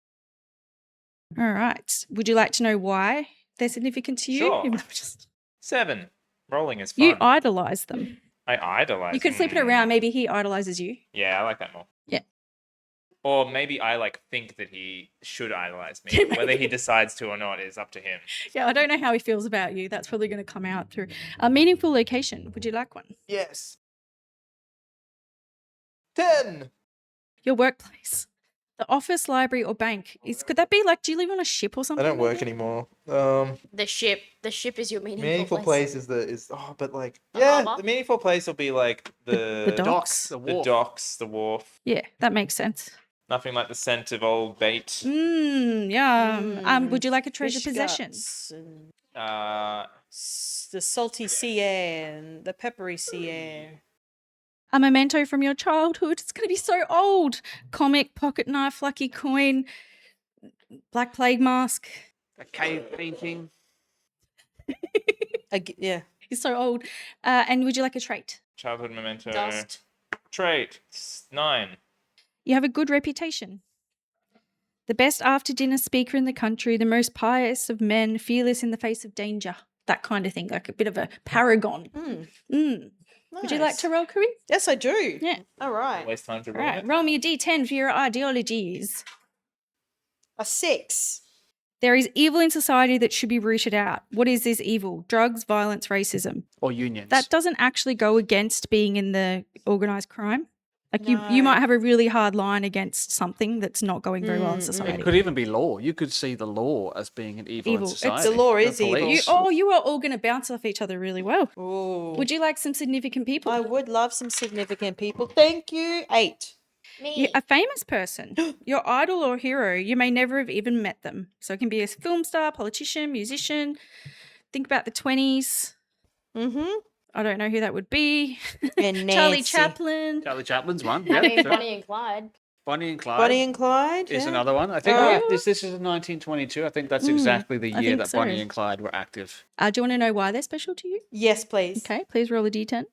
All right. Would you like to know why they're significant to you? Sure. Even though just- 7. Rolling is fun. You idolize them. I idolize. You could flip it around. Maybe he idolizes you. Yeah, I like that more. Yeah. Or maybe I like think that he should idolize me. Maybe. Whether he decides to or not is up to him. Yeah, I don't know how he feels about you. That's probably going to come out through a meaningful location. Would you like one? Yes. 10. Your workplace, the office, library, or bank. Could that be like? Do you live on a ship or I something? don't work maybe? anymore. The ship is your Meaningful place is but like The yeah, harbour? the meaningful place will be like The the docks. The The wharf. docks, the wharf. Yeah, that makes sense. Nothing like the scent of old bait. Yum. Would you like a treasure Fish possession? guts and Uh, the salty sea air and the peppery sea air. A memento from your childhood. It's going to be so old. Comic, pocket knife, lucky coin, Black Plague mask. A cave painting. Yeah. He's so old. And would you like a trait? childhood memento. Dust. Trait. 9. You have a good reputation. The best after dinner speaker in the country, the most pious of men, fearless in the face of danger. That kind of thing, like a bit of a paragon. Would you like to roll, Corryn? Yes, I do. Yeah. All right. Waste time to All roll right. it. Roll me a d10 for your ideologies. A 6. There is evil in society that should be rooted out. What is this evil? Drugs, violence, racism. Or unions. That doesn't actually go against being in the organised crime. Like you No. might have a really hard line against something that's not going very well in It society. could even be law. You could see the law as being an evil, Evil. in It's- society. the law is evil. police. You are all going to bounce off each other really well. Ooh. Would you like some significant people? I would love some significant people. Thank you. 8. Me. A famous person, your idol or hero, you may never have even met them. So it can be a film star, politician, musician. Think about the 20s. Mm-hmm. I don't know who that would be. And Charlie Nancy. Chaplin. Charlie Chaplin's one. I Yeah, mean, so Bonnie and Clyde. Bonnie and Clyde Bonnie and Clyde. is yeah. another one. I think Oh. this is 1922. I think that's exactly the I year think that so. Bonnie and Clyde were active. Do you want to know why they're special to you? Yes, please. Okay, please roll a d10.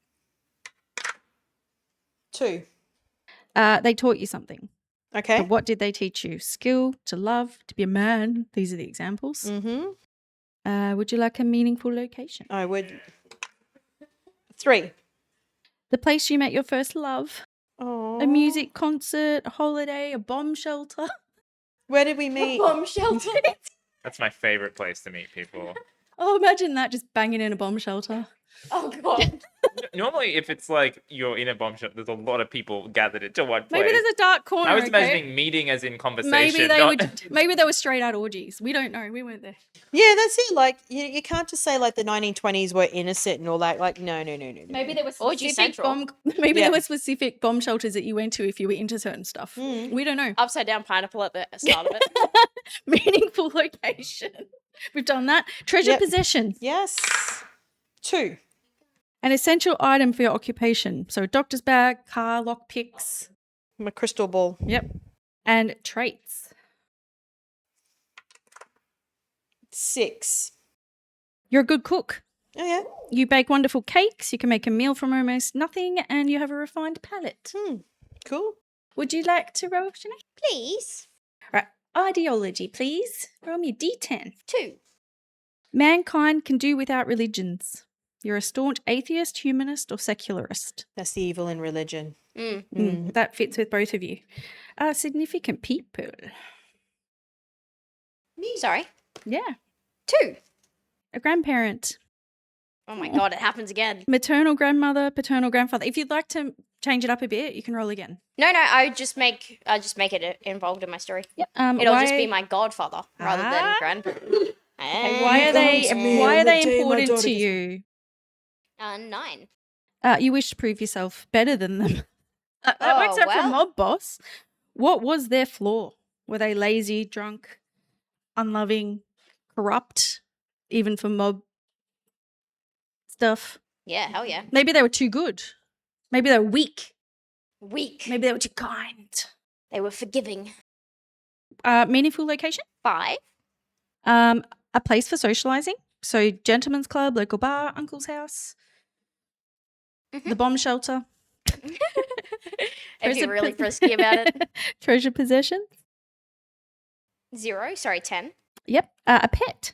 2. They taught you something. Okay. But what did they teach you? Skill, to love, to be a man. These are the examples. Mm-hmm. Would you like a meaningful location? I would. 3. The place you met your first love. Oh. A music concert, a holiday, a bomb shelter. Where did we meet? Bomb shelter. That's my favorite place to meet people. Oh, imagine that, just banging in a bomb shelter. Oh god. Normally, if it's like you're in a bomb shelter, there's a lot of people gathered into one place. Maybe there's a dark corner. I was okay? imagining meeting as in conversation. Maybe they were straight out orgies. We don't know. We weren't there. Yeah, that's it. Like, you can't just say, like, the 1920s were innocent and all that. Like, no. Maybe there were Orgy specific Central. there were specific bomb shelters that you went to if you were into certain stuff. We don't know. Upside down pineapple at the start of it. Meaningful location. We've done that. Treasure Yep. possession. Yes. 2. An essential item for your occupation. So doctor's bag, car, lock picks. My crystal ball. Yep. And traits. 6. You're a good cook. Oh, yeah. You bake wonderful cakes. You can make a meal from almost nothing, and you have a refined palate. Cool. Would you like to roll, Shene? Please. Right. Ideology, please. Roll me a d10. 2. Mankind can do without religions. You're a staunch atheist, humanist, or secularist. That's the evil in religion. That fits with both of you. Significant people. Sorry. Yeah. 2. A grandparent. Oh my god, it happens again. Maternal grandmother, paternal grandfather. If you'd like to change it up a bit, you can roll again. No, I just make it involved in my story. Yep. It'll just be my godfather rather than grandparent. Okay, why are they important to you? 9. You wish to prove yourself better than them. That Oh, works out for well. mob boss. What was their flaw? Were they lazy, drunk, unloving, corrupt, even for mob stuff? Yeah, hell yeah. Maybe they were too good. Maybe they were weak. Weak. Maybe they were too kind. They were forgiving. Meaningful location? 5. A place for socializing. So gentleman's club, local bar, uncle's house, the bomb shelter. If you're really frisky about it. Treasure possessions. 0. Sorry, 10. Yep. A pet.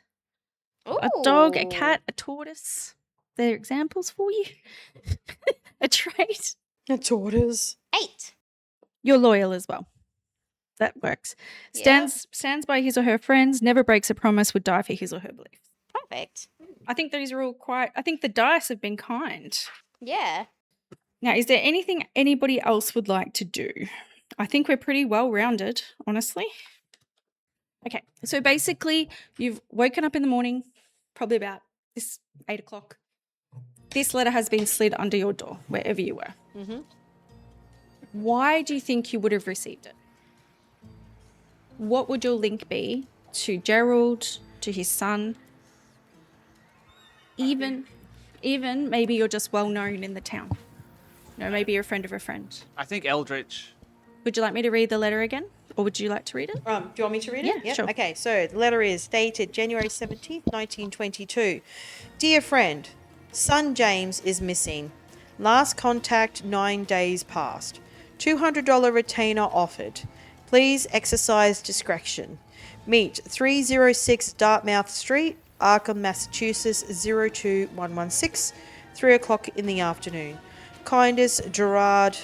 A dog, a Ooh. cat, a tortoise. They're examples for you. A trait. A tortoise. 8. You're loyal as well. That works. Stands by his or her friends, never breaks a promise, would die for his or her beliefs. Perfect. I think these are all quite, I think the dice have been kind. Yeah. Now, is there anything anybody else would like to do? I think we're pretty well rounded, honestly. Okay, so basically you've woken up in the morning, probably about this 8 o'clock. This letter has been slid under your door, wherever you were. Why do you think you would have received it? What would your link be to Gerald, to his son? Even maybe you're just well known in the town. No, maybe you're a friend of a friend. I think Eldritch. Would you like me to read the letter again? Or would you like to read it? Do you want me to read it? Yeah, sure. Okay, so the letter is dated January 17th, 1922. Dear friend, son James is missing. Last contact 9 days past. $200 retainer offered. Please exercise discretion. Meet 306 Dartmouth Street, Arkham, Massachusetts 02116, 3 o'clock in the afternoon. Kindest Gerald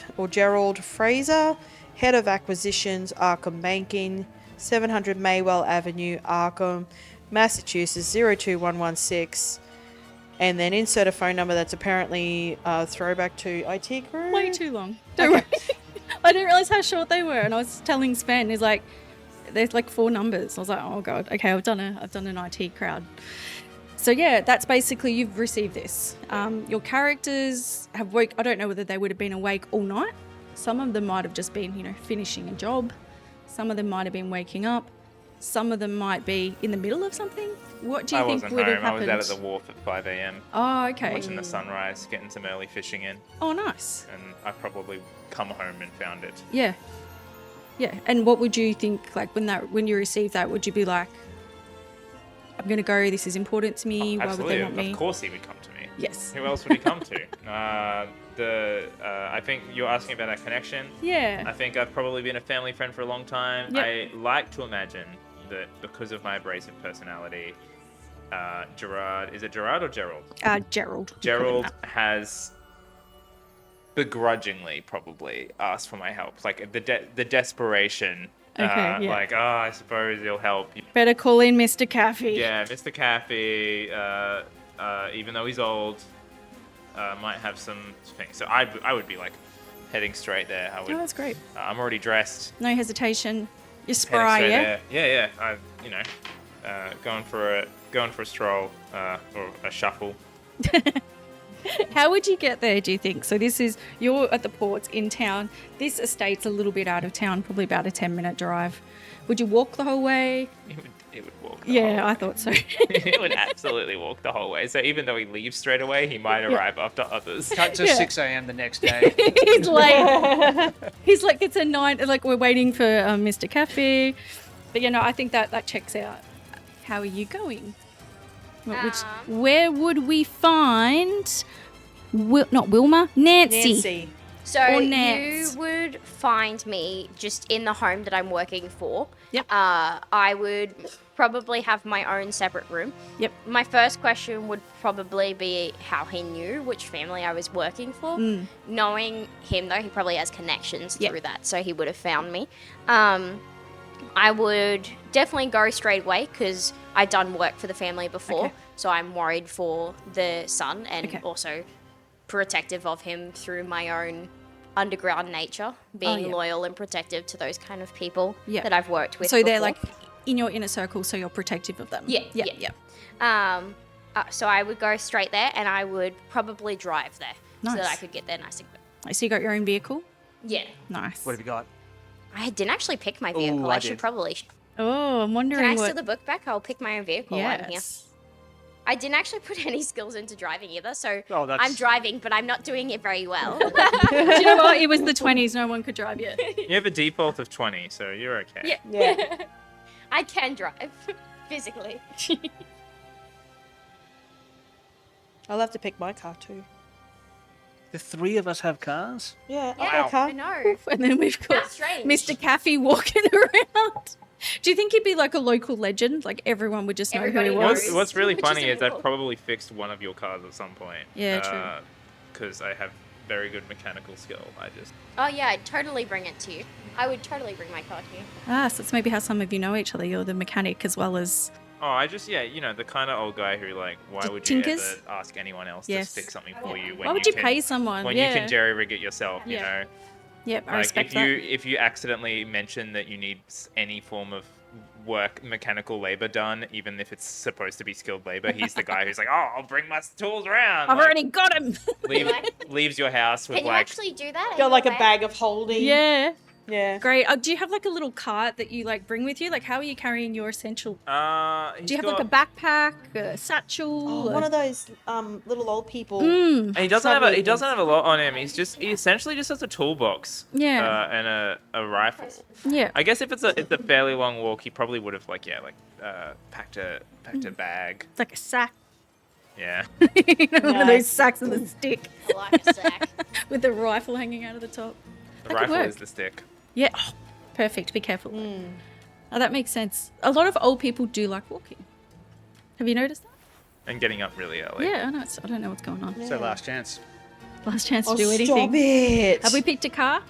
Fraser, Head of Acquisitions, Arkham Banking, 700 Maywell Avenue, Arkham, Massachusetts 02116. And then insert a phone number that's apparently a throwback to IT crew. Way too long. Don't worry. I didn't realize how short they were, and I was telling Sven, he's like, there's like 4 numbers. I was like, oh god, okay, I've done an IT crowd. So yeah, that's basically, you've received this. Your characters have woke. I don't know whether they would have been awake all night. Some of them might have just been, finishing a job. Some of them might have been waking up. Some of them might be in the middle of something. What do you think wasn't would have home. I was happened? out at the wharf at 5 a.m. Oh, okay. watching the sunrise, getting some early fishing in, Oh, nice. and I probably come home and found it. Yeah. Yeah. And what would you think, like, when you received that, would you be like, I'm going to go, this is important to me, why would Absolutely, they want me? of course he would come to me. Yes. Who else would he come to? I think you're asking about that connection. Yeah. I think I've probably been a family friend for a long time. Yep. I like to imagine that because of my abrasive personality, Gerard. Is it Gerard or Gerald? Gerald. Gerald has begrudgingly probably asked for my help. Like the desperation. Okay, yeah. Like, I suppose he'll help. Better call in Mr. Caffey. Yeah, Mr. Caffey, even though he's old, might have some things. So I would be like heading straight there. Oh, that's great. I'm already dressed. No hesitation. You're Heading spry, straight yeah? there. Yeah. Going for a stroll or a shuffle. How would you get there, do you think? So you're at the ports in town. This estate's a little bit out of town, probably about a 10-minute drive. Would you walk the whole way? It would walk the whole way. I thought so. It would absolutely walk the whole way. So even though he leaves straight away, he might arrive after others. Cut to 6 a.m. the next day. He's late. He's like, it's a 9, like we're waiting for Mr. Caffey. But I think that checks out. How are you going? Where would we find not Wilma? Nancy. So Or you Nance. would find me just in the home that I'm working for. Yep. I would probably have my own separate room. Yep. My first question would probably be how he knew which family I was working for. Knowing him, though, he probably has connections through that, so he would have found me. I would definitely go straight away because I'd done work for the family before, Okay. so I'm worried for the son and Okay. also protective of him through my own underground nature, being yeah. loyal and protective to those kind of people Yeah. that I've worked with. So they're before. like in your inner circle, so you're protective of them. Yeah. So I would go straight there, and I would probably drive there so that Nice. I could get there nice and quick. So you got your own vehicle? Yeah. Nice. What have you got? I didn't actually pick my vehicle. I I should did. probably. Oh, I'm wondering Can I what... steal the book back? I'll pick my own vehicle. I'm here. Yes. I didn't actually put any skills into driving either, so Oh, that's- I'm driving, but I'm not doing it very well. Do you know what? It was the 20s. No one could drive yet. You have a default of 20, so you're okay. Yeah. Yeah. I can drive physically. I'll have to pick my car too. The 3 of us have cars? Yeah, Yeah, I've got a car. I know. And then we've got That's strange. Mr. Caffey walking around. Do you think he'd be like a local legend? Like everyone would just know Everybody who he knows. was? What's really Which is funny is I've cool. probably fixed one of your cars at some point. Yeah, true. Because I have very good mechanical skill. Oh yeah, I'd totally bring it to you. I would totally bring my car to you. So that's maybe how some of you know each other. You're the mechanic as well as... the kind of old guy who like, why would Tinkers? you ever ask anyone else Yes. to fix something for you when Why would you can, pay someone? when Yeah. you can jerry rig it yourself? You Yeah. know, Yep, I like respect if you accidentally mention that you need any form of mechanical labor done, even if it's supposed to be skilled labor, he's the guy who's like, oh, I'll bring my tools around. I've like, already got him. leaves your house with Can you like actually do that? Got like a anyway? bag of holding. Yeah. Yeah. Great. Do you have like a little cart that you like bring with you? Like how are you carrying your essential... Do you have like a backpack, a satchel? Oh, one of those little old people. Mm. He doesn't have a lot on him. He essentially just has a toolbox. Yeah. And a rifle. Yeah. I guess if it's a fairly long walk, he probably would have packed a bag. It's like a sack. Yeah. One of those sacks with a stick I like a sack. with the rifle hanging out of the top. The That could rifle work. is the stick. Yeah. Oh, perfect. Be careful. Oh, that makes sense. A lot of old people do like walking. Have you noticed that? And getting up really early. Yeah, I know. I don't know what's going on. So last chance. Last chance to Oh, do anything. stop it. Have we picked a car?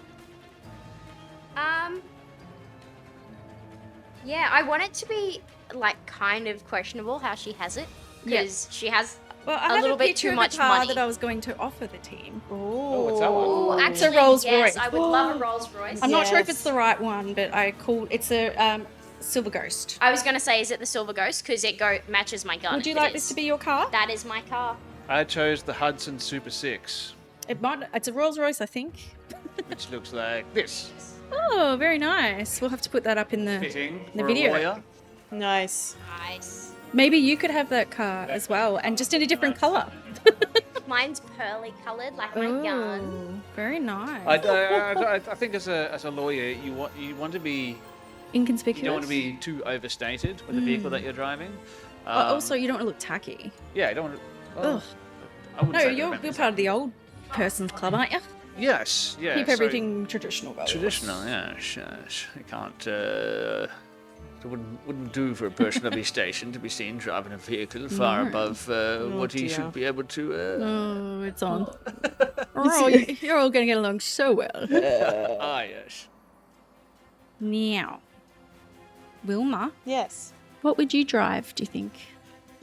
Yeah, I want it to be like kind of questionable how she has it Yeah. because she has Well, I a have little bit picture too of much a car money. that I was going to offer the team. Oh, what's that one? Oh, It's actually, a Rolls yes, Royce. I would love a Rolls Royce. I'm not sure if Yes. it's the right one, but it's a Silver Ghost. I was gonna say, is it the Silver Ghost? Because it matches my gun. Would you if it like this is. to be your car? That is my car. I chose the Hudson Super 6, It's a Rolls Royce, I think. which looks like this. Oh, very nice. We'll have to put that up in the Fitting the for video. a lawyer. Nice. Nice. Maybe you could have that car as well, and just in a different color. Mine's pearly coloured, like my gun. Very nice. I think as a lawyer, you want to be Inconspicuous. you don't want to be too overstated with the vehicle that you're driving. Also, you don't want to look tacky. Yeah, I don't want to. Ugh. I wouldn't No, say that you're about part myself. of the old person's club, aren't you? Yes, yeah. Keep so- everything traditional, guys. traditional. Yeah, shush. I can't. It wouldn't do for a person of his station to be seen driving a vehicle far above what he dear. should be able to. Oh, it's on. Oh, you're all going to get along so well. Yes. Now, Wilma, Yes. what would you drive, do you think?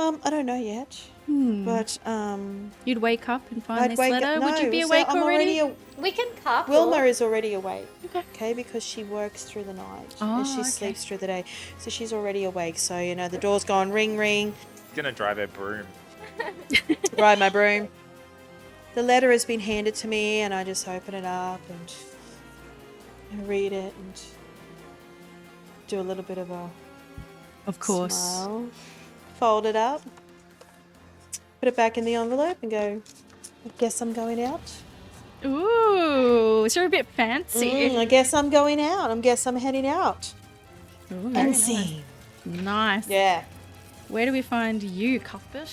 I don't know yet, but You'd wake up and find I'd this wake letter? up. Would you no, be so awake I'm already? We can carpool. Wilma is already awake. Okay. Because she works through the night Oh, and she okay. sleeps through the day, so she's already awake. So the door's gone ring ring. Gonna drive a broom. Ride my broom. The letter has been handed to me, and I just open it up and read it and do a little bit of a Of course. smile. Fold it up, put it back in the envelope, and go. I guess I'm going out. Ooh, so you're a bit fancy. I guess I'm going out. I guess I'm heading out. Ooh, very And nice. scene. Nice. Yeah. Where do we find you, Cuthbert?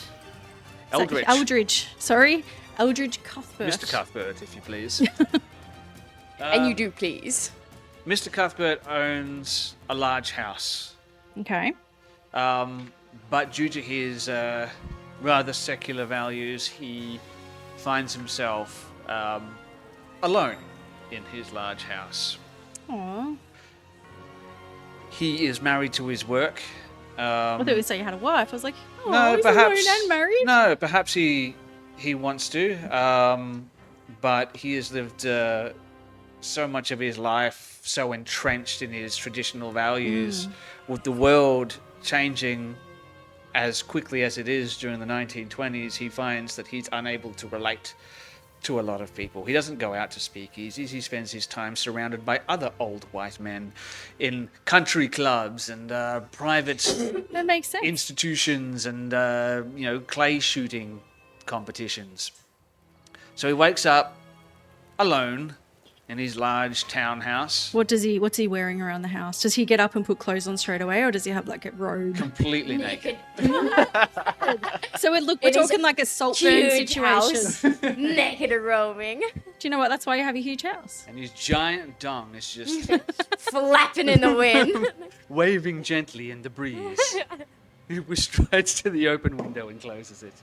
Eldritch. Eldridge. Sorry. Eldridge Cuthbert. Mr. Cuthbert, if you please. And you do, please. Mr. Cuthbert owns a large house. Okay. But due to his rather secular values, he finds himself alone in his large house. Aw. He is married to his work. I thought you would say you had a wife. I was like, oh, No, he's perhaps alone and married. No, perhaps he wants to, but he has lived so much of his life so entrenched in his traditional values, with the world changing as quickly as it is during the 1920s. He finds that he's unable to relate to a lot of people. He doesn't go out to speakeasies. He spends his time surrounded by other old white men in country clubs and private That makes sense. institutions and clay shooting competitions. So he wakes up alone in his large townhouse, What's he wearing around the house? Does he get up and put clothes on straight away, or does he have like a robe? completely naked. So we're It is talking like a Saltburn Huge situation. house. Naked and roaming. Do you know what? That's why you have a huge house. And his giant dong is just Flapping in the wind. waving gently in the breeze. He strides to the open window and closes it.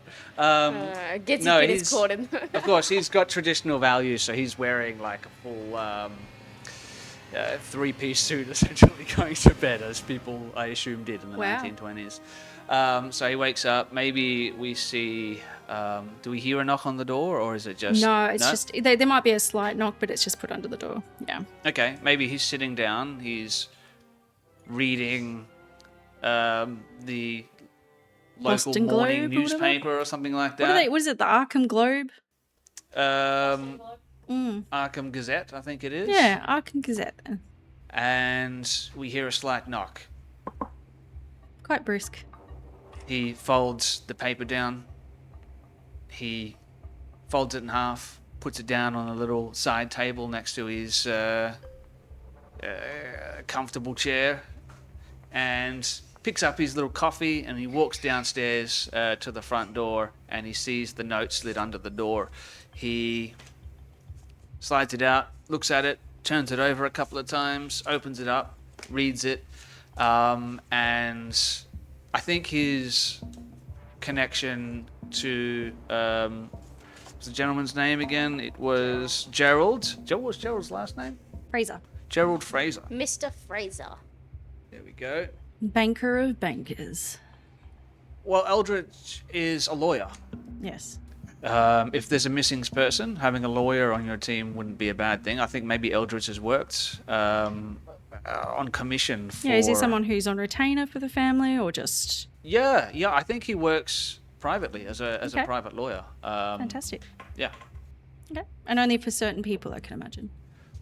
Gets No, his he's- caught in the... Of course, he's got traditional values, so he's wearing like a full three-piece suit, essentially going to bed, as people, I assume, did in the Wow. 1920s. So he wakes up. Maybe we see. Do we hear a knock on the door, or is it just? No, it's just there might be a slight knock, but it's just put under the door. Yeah. Okay, maybe he's sitting down. He's reading the local Boston Globe morning or whatever? newspaper or something like What are they? that. What is it? The Arkham Globe? Arkham Gazette, I think it is. Yeah, Arkham Gazette. And we hear a slight knock. Quite brisk. He folds the paper down. He folds it in half, puts it down on a little side table next to his comfortable chair, and picks up his little coffee, and he walks downstairs to the front door, and he sees the note slid under the door. He slides it out, looks at it, turns it over a couple of times, opens it up, reads it, and I think his connection to what's the gentleman's name again? It was Gerald. What was Gerald's last name? Fraser. Gerald Fraser. Mr. Fraser. There we go. Banker of bankers. Well, Eldritch is a lawyer. Yes. If there's a missing person, having a lawyer on your team wouldn't be a bad thing. I think maybe Eldritch has worked on commission for... Yeah, is he someone who's on retainer for the family or just... Yeah, I think he works privately as a Okay. private lawyer. Fantastic. Yeah. Okay. And only for certain people, I can imagine.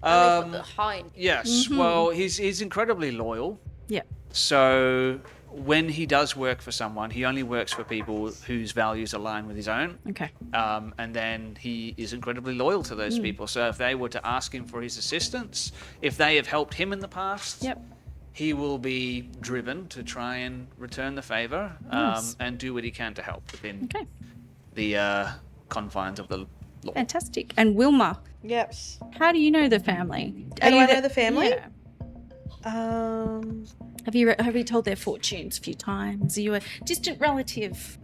Only for the hind. Yes, well, he's incredibly loyal. Yeah. So when he does work for someone, he only works for people whose values align with his own. Okay. And then he is incredibly loyal to those people. So if they were to ask him for his assistance, if they have helped him in the past, Yep. he will be driven to try and return the favor Nice. and do what he can to help within Okay. the confines of the law. Fantastic. And Wilma, Yep. how do you know the family? How do you I know the family? Yeah. Have you told their fortunes a few times? Are you a distant relative?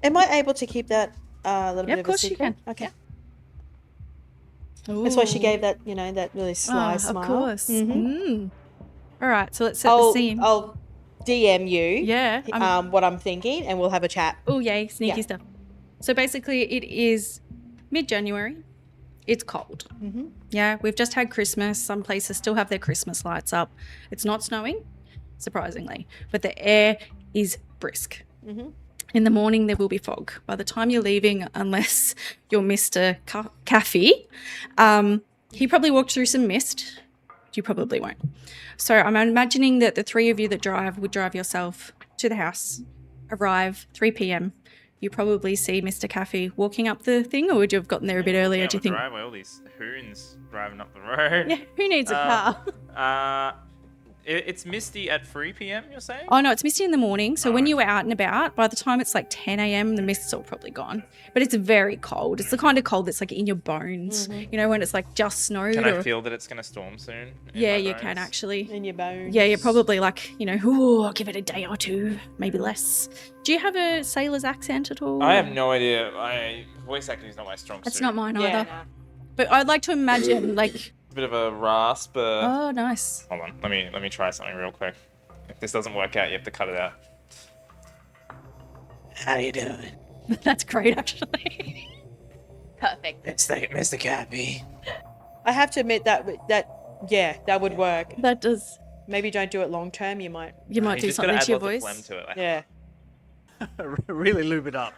Am I able to keep that little bit Of of a course you secret? can. Okay. Yeah. That's why she Ooh. gave that, that really sly smile. Of course. Mhm. All right, so let's set the scene. I'll DM you. Yeah, what I'm thinking, and we'll have a chat. Oh, yay, sneaky Yeah. stuff. So basically, it is mid-January. It's cold. Mm-hmm. Yeah, we've just had Christmas. Some places still have their Christmas lights up. It's not snowing, surprisingly, but the air is brisk. Mm-hmm. In the morning, there will be fog. By the time you're leaving, unless you're Mr. Caffey, he probably walked through some mist. You probably won't. So I'm imagining that the three of you that would drive yourself to the house, arrive 3 p.m. You probably see Mr. Caffey walking up the thing, or would you have gotten there a bit earlier, do you think? Driveway, all these hoons driving up the road. Yeah, who needs a car? It's misty at 3 p.m. You're saying? Oh, no, it's misty in the morning. So when you were out and about, by the time it's like 10 a.m., the mist's all probably gone. But it's very cold. It's the kind of cold that's like in your bones. Mm-hmm. You know, when it's like just snowed. Can I feel that it's going to storm soon? Yeah, you can actually. In your bones. Yeah, you're probably like, ooh, I'll give it a day or two, maybe less. Do you have a sailor's accent at all? I have no idea. Voice acting is not my strong That's suit. not mine Yeah. either. But I'd like to imagine, like... A bit of a rasp. Oh, nice. Hold on, let me try something real quick. If this doesn't work out, you have to cut it out. How you doing? That's great, actually. Perfect. It's Mr. Cappy. I have to admit that would work. That does... Maybe don't do it long term. You might. You might do something to your voice. Phlegm to it. Yeah. Really lube it up,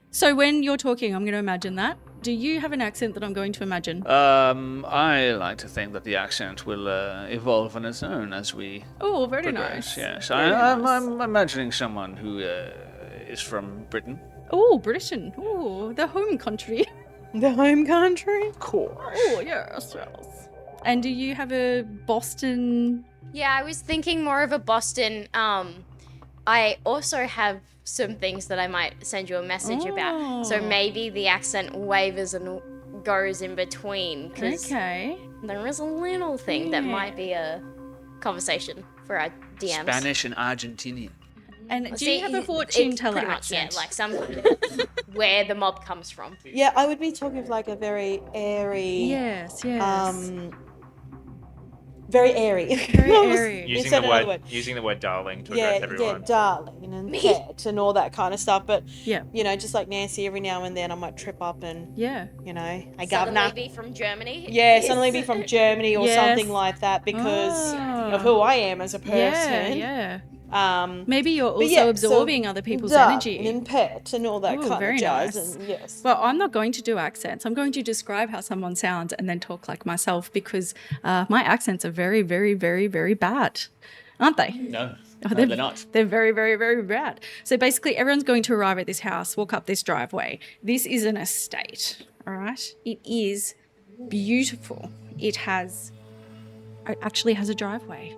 So when you're talking, I'm going to imagine that. Do you have an accent that I'm going to imagine? I like to think that the accent will evolve on its own as we Oh, very progress. nice. Yes, Very I'm nice. imagining someone who is from Britain. Oh, Britain. Oh, the home country. The home country. Of course. Oh, yes, yes. And do you have a Boston... Yeah, I was thinking more of a Boston. I also have some things that I might send you a message about. So Oh. maybe the accent wavers and goes in between. Because Okay. there is a little thing that Yeah. might be a conversation for our DMs. Spanish and Argentinian. And do you have a fortune teller pretty much, accent? yeah, like some where the mob comes from. Yeah, I would be talking of like a very airy. Yes, yes. Very airy. Very airy. Using Instead the of another word, using the word darling to Yeah, address everyone. darling and pet and all that kind of stuff. But Yeah. just like Nancy, every now and then I might trip up and Yeah. I Suddenly governor. be from Germany. Yeah, suddenly be from Germany or Yes. something like that because Oh. of who I am as a person. Yeah, yeah. Um, Maybe you're also yeah, so absorbing other people's darling energy. and pet and all that Ooh, kind very of jazz. nice. And yes. Well, I'm not going to do accents. I'm going to describe how someone sounds and then talk like myself because my accents are very, very, very, very bad, aren't they? No, Oh, no, they're not. They're very, very, very bad. So basically, everyone's going to arrive at this house, walk up this driveway. This is an estate, all right? It is beautiful. It actually has a driveway.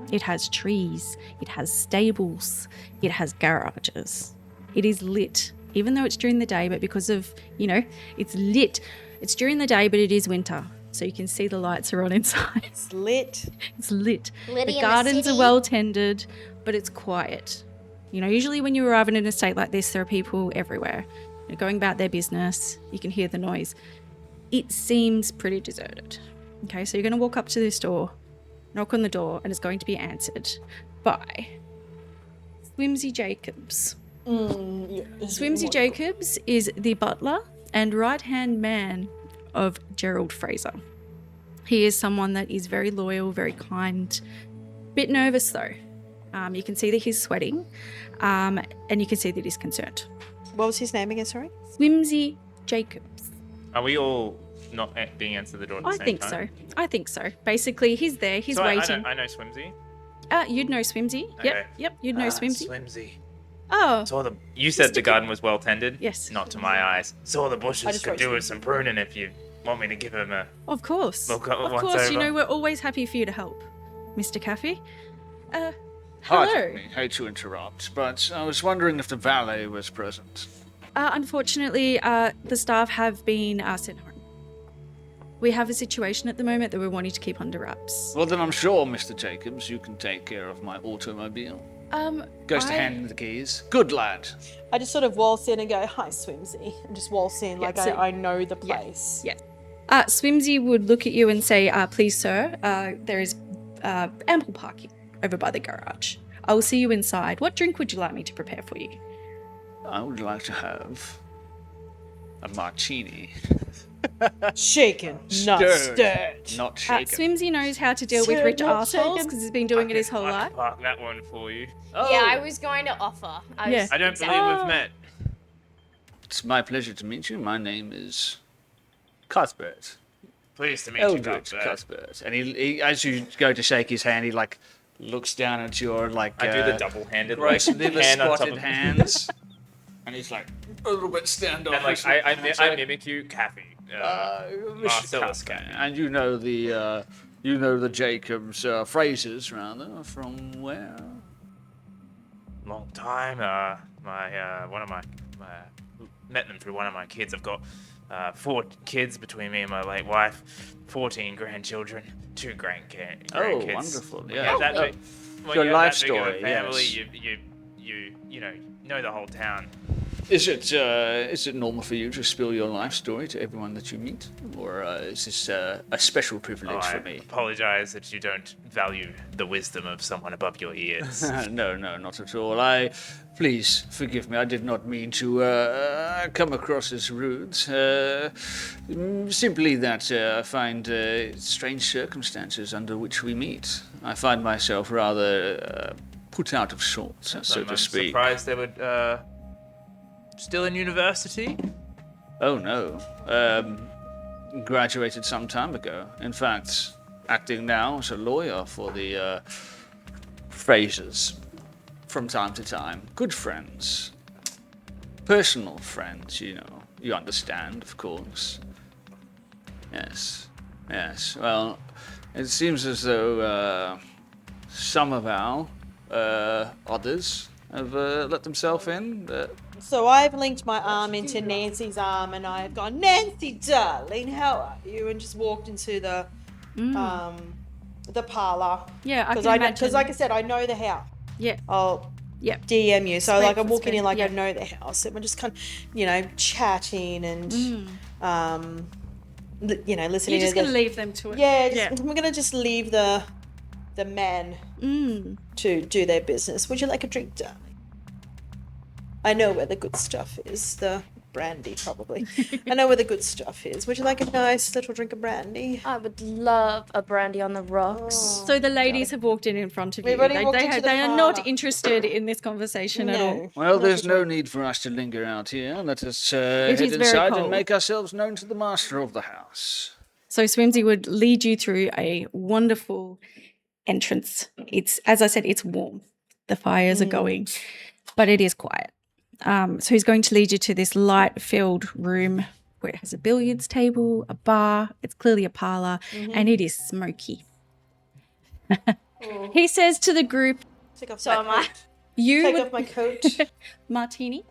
It has trees. It has stables. It has garages. It is lit, even though it's during the day, but because of, it's lit. It's during the day, but it is winter. So you can see the lights are on inside. It's lit. It's lit. Litty in The the gardens are city. well tended, but it's quiet. Usually when you arrive in an estate like this, there are people everywhere going about their business. You can hear the noise. It seems pretty deserted. Okay, so you're going to walk up to this door, knock on the door, and it's going to be answered by Swimsy Jacobs. Swimsy Jacobs is the butler and right-hand man of Gerald Fraser. He is someone that is very loyal, very kind. Bit nervous though. You can see that he's sweating, and you can see that he's concerned. What was his name again? Sorry. Swimsy Jacobs. Are we all not being answered the door at the I same think time? so. I think so. Basically, he's there. He's So waiting. I know Swimsy. You'd know Swimsy. Yep. Okay. Yep. You'd know Swimsy. Swimsy. Oh. You said the garden was well tended? Yes. Not to my eyes. Saw the I bushes just could wrote do with some pruning if you want me to give him a... Of course. Look, of once course. over. We're always happy for you to help, Mr. Caffey. Hello. Pardon me, hate to interrupt, but I was wondering if the valet was present. Unfortunately, the staff have been sent home. We have a situation at the moment that we're wanting to keep under wraps. Well, then I'm sure, Mr. Jacobs, you can take care of my automobile. Goes to hand him the keys. Good lad. I just sort of waltz in and go, "Hi, Swimsy," and just waltz in like so- I know the place. Yeah. Swimsy would look at you and say, please, sir, there is ample parking over by the garage. I will see you inside. What drink would you like me to prepare for you? I would like to have a martini. Shaken, not stirred. Not shaken. Swimsy knows how to deal with Sir, rich not assholes shaken. because he's been doing it his whole I life. can park that one for you. Yeah, I was going to offer. Yeah. I don't believe we've met. It's my pleasure to meet you. My name is Cuthbert. Pleased to meet you, Eldritch Cuthbert. Cuthbert. And he, as you go to shake his hand, he like looks down at your like I do the double-handed gross like, liver hand on top spotted of- hands. And he's like a little bit standoffish. And like with I mimic you, Kathy. Mr. Marcellus Cuthbert. Kathy. And you know the Jacobs phrases rather from where? Long time. One of my met them through one of my kids. I've got 4 kids between me and my late wife, 14 grandchildren, 2 grandkids. Wonderful. When Yeah. you have that Oh, big- when your you have life that big of a story, family, yes. you know the whole town. Is it normal for you to spill your life story to everyone that you meet, or is this a special privilege I for me? apologize that you don't value the wisdom of someone above your ears. No, not at all. Please forgive me. I did not mean to come across as rude. Simply that I find strange circumstances under which we meet. I find myself rather put out of sorts, so to I'm speak. surprised they would still in university. Oh no. Graduated some time ago. In fact, acting now as a lawyer for the Frasers from time to time. Good friends. Personal friends, you know. You understand, of course. Yes. Well, it seems as though some of our others have let themselves in. So I've linked my arm into Nancy's arm, and I've gone, "Nancy, darling, how are you?" And just walked into the parlor. Yeah, I because can imagine. because like I said, I know the house. Yeah. I'll Yeah. DM you. So Sweet, like I'm that's walking fair. in like Yeah. I know the house, and we're just kind of, chatting and listening. You're just to going to leave them to it. Yeah, we're gonna just leave the men to do their business. Would you like a drink, darling? I know where the good stuff is. The brandy, probably. I know where the good stuff is. Would you like a nice little drink of brandy? I would love a brandy on the rocks. So the ladies have walked in front of you. We've already walked into the They are not parlour. interested in this conversation at all. No. Well, not there's at no all. need for us to linger out here. Let us head is very inside cold. and make ourselves known to the master of the house. So Swimsy would lead you through a wonderful entrance. It's, as I said, it's warm. The fires are going, but it is quiet. So he's going to lead you to this light-filled room where it has a billiards table, a bar. It's clearly a parlor, and it is smoky. He says to the group, Take off So my am I. coat. "You Take would off my coat. martini,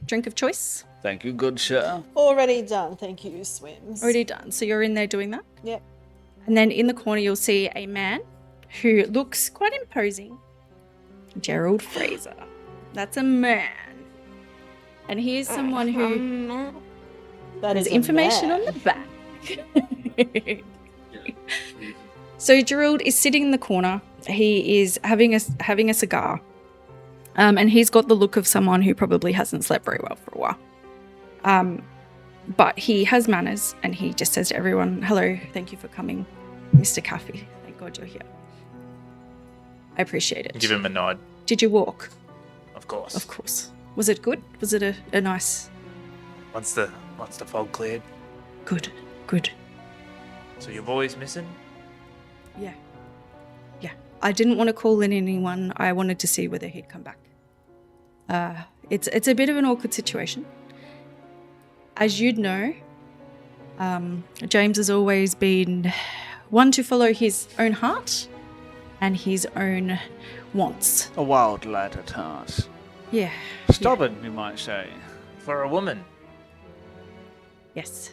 drink of choice, Thank you, good sir. Already done. Thank you, Swims. already done." So you're in there doing that. Yep. And then in the corner, you'll see a man who looks quite imposing. Gerald Fraser. That's a man. And here's someone who That has is a information man. on the back. So Gerald is sitting in the corner. He is having a cigar. And he's got the look of someone who probably hasn't slept very well for a while. But he has manners, and he just says to everyone, "Hello, thank you for coming, Mr. Caffey. Thank God you're here. I appreciate it." Give him a nod, Did you walk? of course. Of course. Was it good? Was it a nice... Once the fog cleared. Good. So your boy's missing? Yeah. I didn't want to call in anyone. I wanted to see whether he'd come back. It's a bit of an awkward situation. As you'd know, James has always been one to follow his own heart and his own wants. A wild lad at heart. Yeah. Stubborn, you might say. For a woman. Yes.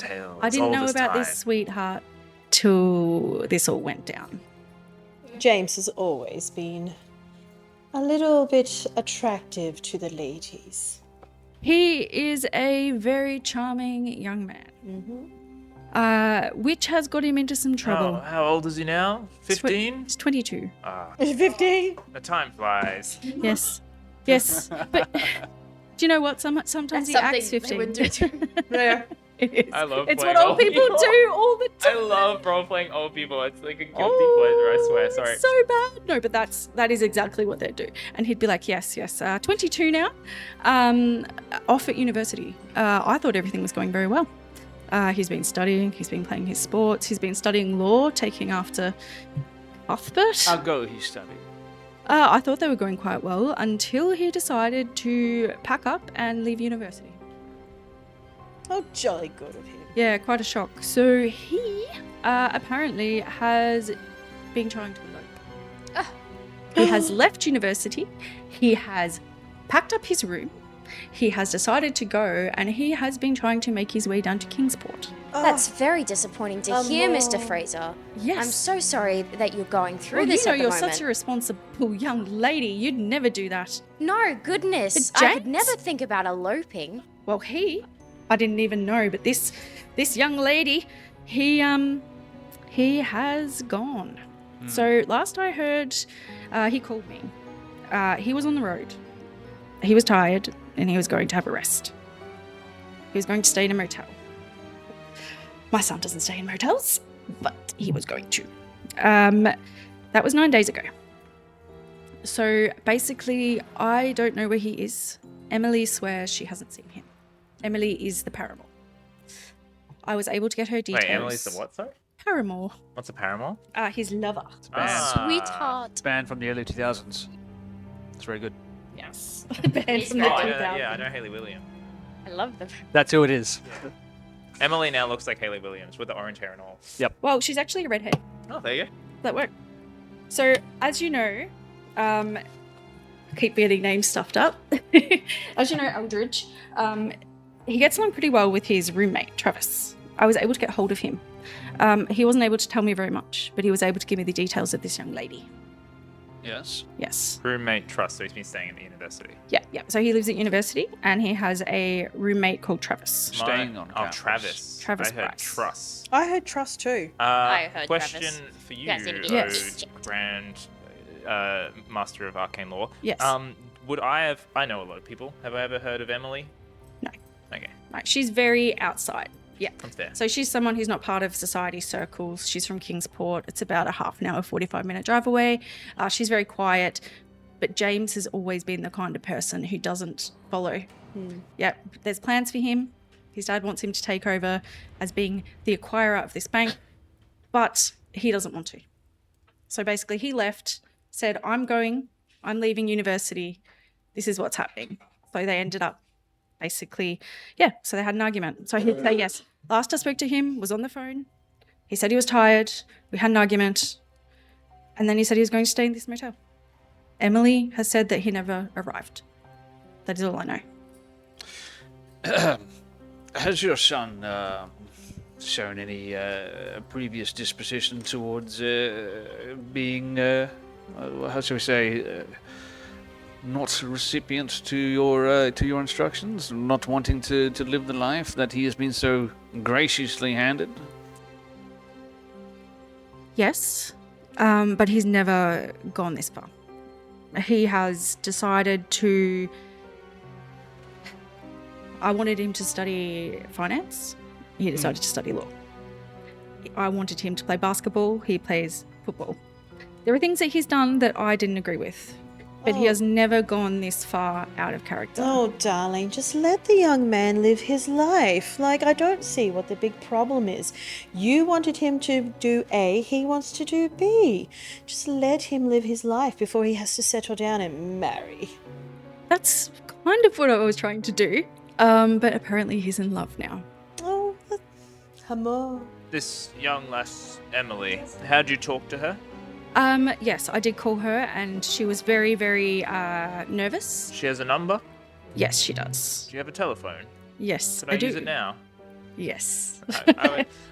tales. I didn't know old as about time. this sweetheart till this all went down. James has always been a little bit attractive to the ladies. He is a very charming young man, which has got him into some trouble. How old is he now? 15? He's 22. 15? The time flies. Yes. Yes. But do you know what? Sometimes he acts 15. They would do too. Yeah. It is. I love It's playing what old old people people. do all the I time. love role-playing old people. It's like a guilty pleasure, I swear. Sorry. It's so bad. No, but that is exactly what they do. And he'd be like, yes, 22 now, off at university. I thought everything was going very well. He's been studying, he's been playing his sports, he's been studying law, taking after Cuthbert. I'll go, he studied. I thought they were going quite well until he decided to pack up and leave university. Oh, jolly good of him. Yeah, quite a shock. So he apparently has been trying to elope. He has left university. He has packed up his room. He has decided to go, and he has been trying to make his way down to Kingsport. That's very disappointing to hear, Mr. no. Fraser. Yes. I'm so sorry that you're going through Well, this you know, at the you're moment. such a responsible young lady. You'd never do that. No, goodness. But I could James- never think about eloping. Well, I didn't even know, but this young lady, he has gone. So last I heard, he called me. He was on the road. He was tired, and he was going to have a rest. He was going to stay in a motel. My son doesn't stay in motels, but he was going to. That was 9 days ago. So basically, I don't know where he is. Emily swears she hasn't seen him. Emily is the paramour. I was able to get her details. Wait, Emily's the what, sorry? Paramour. What's a paramour? His lover. Sweetheart. Band from the early 2000s. It's very good. Yes. He's Band from good. the Oh, I know 2000s. that, yeah, I know Hayley Williams. I love them. That's who it is. Emily now looks like Hayley Williams with the orange hair and all. Well, she's actually a redhead. Oh, there you go. That worked. So, as you know, I keep getting names stuffed up. As you know, Eldridge, he gets along pretty well with his roommate, Travis. I was able to get hold of him. He wasn't able to tell me very much, but he was able to give me the details of this young lady. Yes. Yes. Roommate trust, so he's been staying at the university. Yeah. So he lives at university, and he has a roommate called Travis. Staying on Oh, campus. Travis. Travis I heard Price. Truss. I heard trust too. I heard Question Travis. for you, Yes, indeed. Yes. Grand Master of Arcane Law. Yes. Would I have? I know a lot of people. Have I ever heard of Emily? No. Okay, Right. She's very outside. Yeah. I'm fair. So she's someone who's not part of society circles. She's from Kingsport. It's about a half an hour, 45-minute drive away. She's very quiet. But James has always been the kind of person who doesn't follow. Yeah, there's plans for him. His dad wants him to take over as being the acquirer of this bank, but he doesn't want to. So basically he left, said, I'm leaving university. This is what's happening. So they ended up basically, so they had an argument. So he'd say yes. Last I spoke to him was on the phone. He said he was tired. We had an argument. And then he said he was going to stay in this motel. Emily has said that he never arrived. That is all I know. Has your son shown any previous disposition towards being, how shall we say, not recipient to your instructions, not wanting to live the life that he has been so graciously handed? Yes, but he's never gone this far. He has decided to... I wanted him to study finance. He decided to study law. I wanted him to play basketball. He plays football. There are things that he's done that I didn't agree with, but he has never gone this far out of character. Oh, darling, just let the young man live his life. Like, I don't see what the big problem is. You wanted him to do A, he wants to do B. Just let him live his life before he has to settle down and marry. That's kind of what I was trying to do, but apparently he's in love now. Oh, Hamor. This young lass, Emily, how'd you talk to her? Yes, I did call her, and she was very, very nervous. She has a number? Yes, she does. Do you have a telephone? Yes, Could I do. use it now? Yes.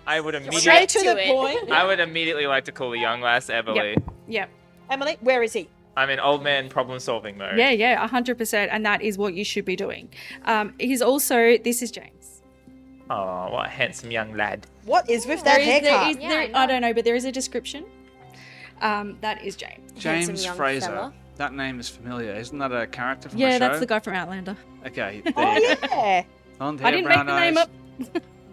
I would immediately. Straight to the it. point. I would immediately like to call the young lass Emily. Yep. Emily, where is he? I'm in old man problem solving mode. Yeah, 100%, and that is what you should be doing. He's also. This is James. Oh, what a handsome young lad. What is with that haircut? Yeah, I know. I don't know, but there is a description. That is James. James Handsome young Fraser. fella. That name is familiar. Isn't that a character from a Yeah, show? that's the guy from Outlander. Okay. Oh There you go. yeah. Blonde hair, I didn't make brown the eyes. name up.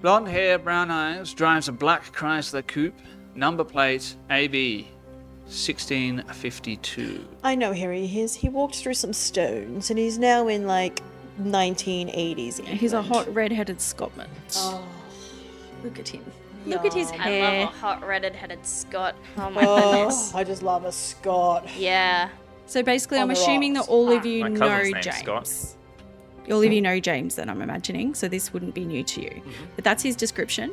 Blonde hair, brown eyes, drives a black Chrysler coupe, number plate AB 1652. I know who he is. He walked through some stones, and he's now in like 1980s. He's a England. hot red-headed Scotsman. Oh, Look at him. Look at his I hair. love a hot red-headed Scot. Oh my oh, goodness. I just love a Scot. Yeah. So basically, On I'm the assuming that rocks. all of you My know cousin's name's James. Scott. All of you know James, then I'm imagining. So this wouldn't be new to you. But that's his description.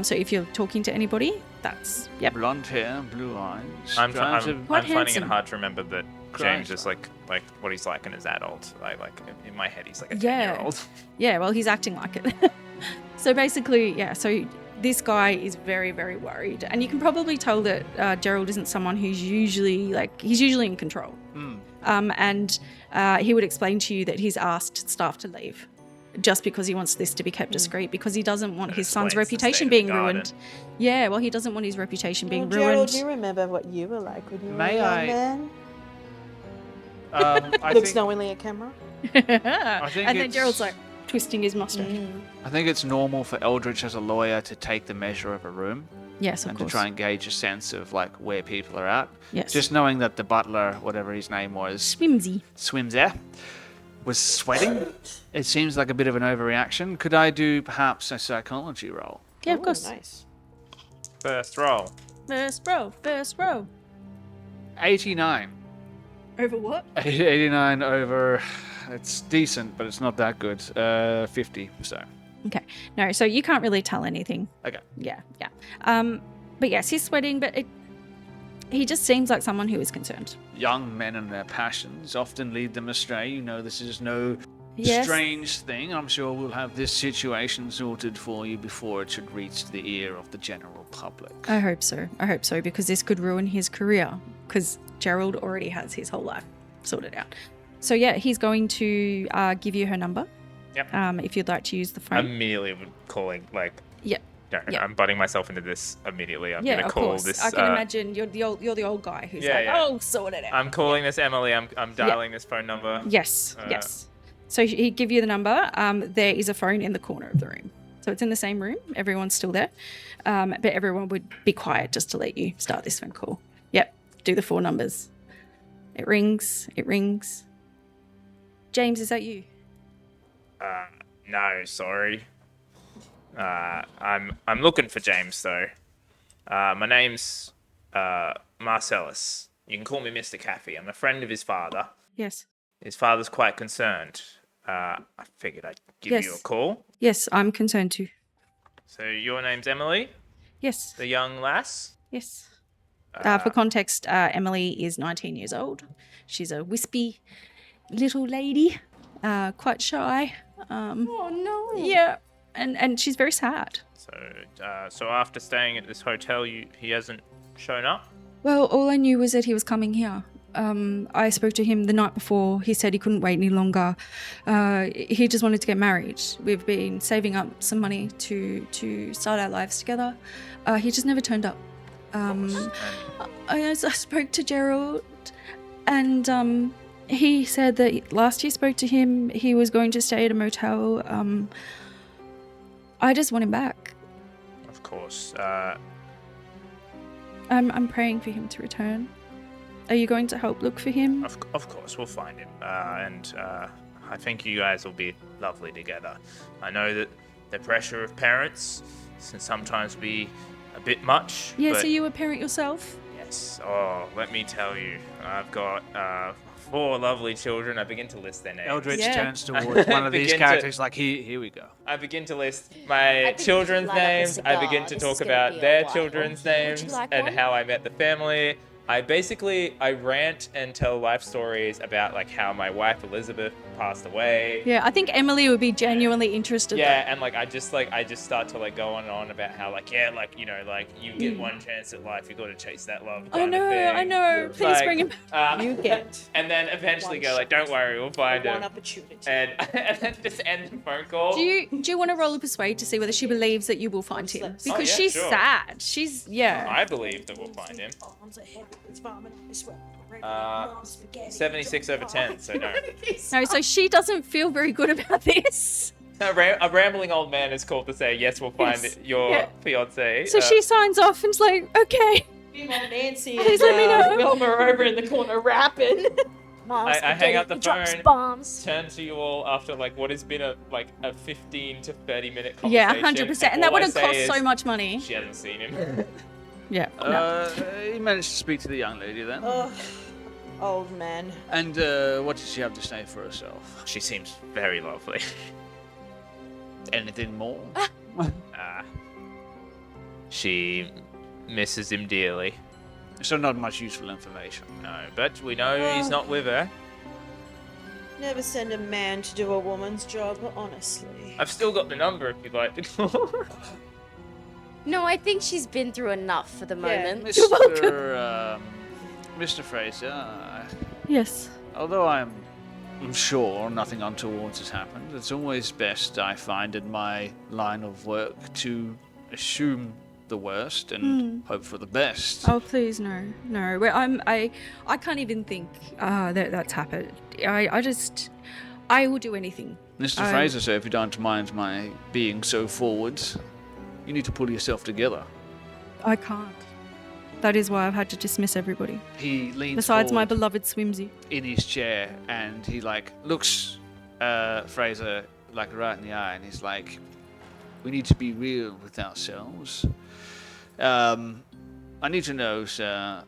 So if you're talking to anybody, that's yep. Blonde hair, blue eyes. I'm drives a Quite finding it handsome. hard to remember that James Chrysler. is like what he's like in his adult. Like in my head, he's like a Yeah. 10-year-old. Yeah, well, he's acting like it. So basically, yeah. So this guy is very, very worried, and you can probably tell that Gerald isn't someone who's usually he's usually in control. And he would explain to you that he's asked staff to leave just because he wants this to be kept discreet, because he doesn't want his son's explains the reputation state of being the garden. ruined. Yeah, well, he doesn't want his reputation being Gerald, ruined. do you remember what you were like when you were May a young I- man? I Looks think, knowingly at camera. think and then it's- Gerald's like twisting his mustache. I think it's normal for Eldritch as a lawyer to take the measure of a room Yes, of and course. to try and gauge a sense of like where people are at. Yes. Just knowing that the butler, whatever his name was, Swimsy. swims there, was sweating. It seems like a bit of an overreaction. Could I do perhaps a psychology roll? Yeah, of Ooh, course. Nice. First roll. First row. 89. Over what? 89 over. It's decent, but it's not that good. 50. So. Okay. No, so you can't really tell anything. Okay. Yeah. But yes, he's sweating, but he just seems like someone who is concerned. Young men and their passions often lead them astray. You know, this is no Yes. strange thing. I'm sure we'll have this situation sorted for you before it should reach the ear of the general public. I hope so, because this could ruin his career, because Gerald already has his whole life sorted out. So yeah, he's going to give you her number. Yep. If you'd like to use the phone. Immediately calling like. Yeah. No, Yeah. I'm butting myself into this immediately. I'm Yeah, gonna of call course. this. I can imagine you're the old guy who's Yeah, like, yeah. oh, sort it out. I'm calling this Emily. I'm dialing this phone number. Yes, Uh, yes. So he'd give you the number. There is a phone in the corner of the room. So it's in the same room. Everyone's still there. But everyone would be quiet just to let you start this phone call. Yep. Do the 4 numbers. It rings. James, is that you? No, sorry. I'm looking for James though. My name's Marcellus. You can call me Mr. Caffey. I'm a friend of his father. Yes. His father's quite concerned. I figured I'd give you a Yes. call. Yes, I'm concerned too. So your name's Emily, Yes. the young lass. Yes. For context, Emily is 19 years old. She's a wispy little lady, quite shy. Oh no. Yeah, and she's very sad. So after staying at this hotel, he hasn't shown up. Well, all I knew was that he was coming here. I spoke to him the night before. He said he couldn't wait any longer. He just wanted to get married. We've been saving up some money to start our lives together. He just never turned up. I spoke to Gerald, and he said that last you spoke to him, he was going to stay at a motel. I just want him back. Of course. I'm praying for him to return. Are you going to help look for him? Of course, we'll find him. And I think you guys will be lovely together. I know that the pressure of parents can sometimes be a bit much. Yes, but are you a parent yourself? Yes. Oh, let me tell you. I've got 4 lovely children. I begin to list their names. Eldritch Yeah. turns towards one of these Begin to- characters like, here we go. I begin to list my think children's you should light up a names. I cigar. begin to This talk is gonna about be a their while. children's Would you names like and one? how I met the family. I rant and tell life stories about like how my wife Elizabeth passed away. Yeah, I think Emily would be genuinely interested. Yeah, and like I just start to like go on and on about how like you get one chance at life, you got to chase that love. I know. Please Like, bring him. You get And then eventually one go like, shot. don't worry, we'll find one him. opportunity. And then just end the phone call. Do you want to roll a persuade to see whether she believes that you will find him? Let's- Because yeah, she's sure. sad. She's I believe that we'll find him. Arms ahead, it's vomit, I swear. 76 over 10, so no. No, so she doesn't feel very good about this. A rambling old man is called to say, yes, we'll find Yes. your fiance. So she signs off and's like, okay. Meanwhile, Nancy Please and let me know. Wilma are over in the corner rapping. Mom's I hang up the drops phone. bombs. Turn to you all after like what has been a 15 to 30 minute conversation. Yeah, 100%. And that all would I have say cost is, so much money. She hasn't seen him. Yeah. No. You managed to speak to the young lady then? Ugh, old man. And what did she have to say for herself? She seems very lovely. Anything more? She misses him dearly. So not much useful information. No, but we know he's not with her. Never send a man to do a woman's job, honestly. I've still got the number if you'd like to call. No, I think she's been through enough for the moment. Mr. Fraser, Yes. although I'm sure nothing untoward has happened, it's always best, I find, in my line of work to assume the worst and hope for the best. Oh, please, no. No. I can't even think that's happened. I will do anything. Mr. Fraser, sir, if you don't mind my being so forward, you need to pull yourself together. I can't. That is why I've had to dismiss everybody. He leans Besides my forward beloved swimsy. in his chair and he looks Fraser right in the eye and he's like, we need to be real with ourselves. I need to know, sir,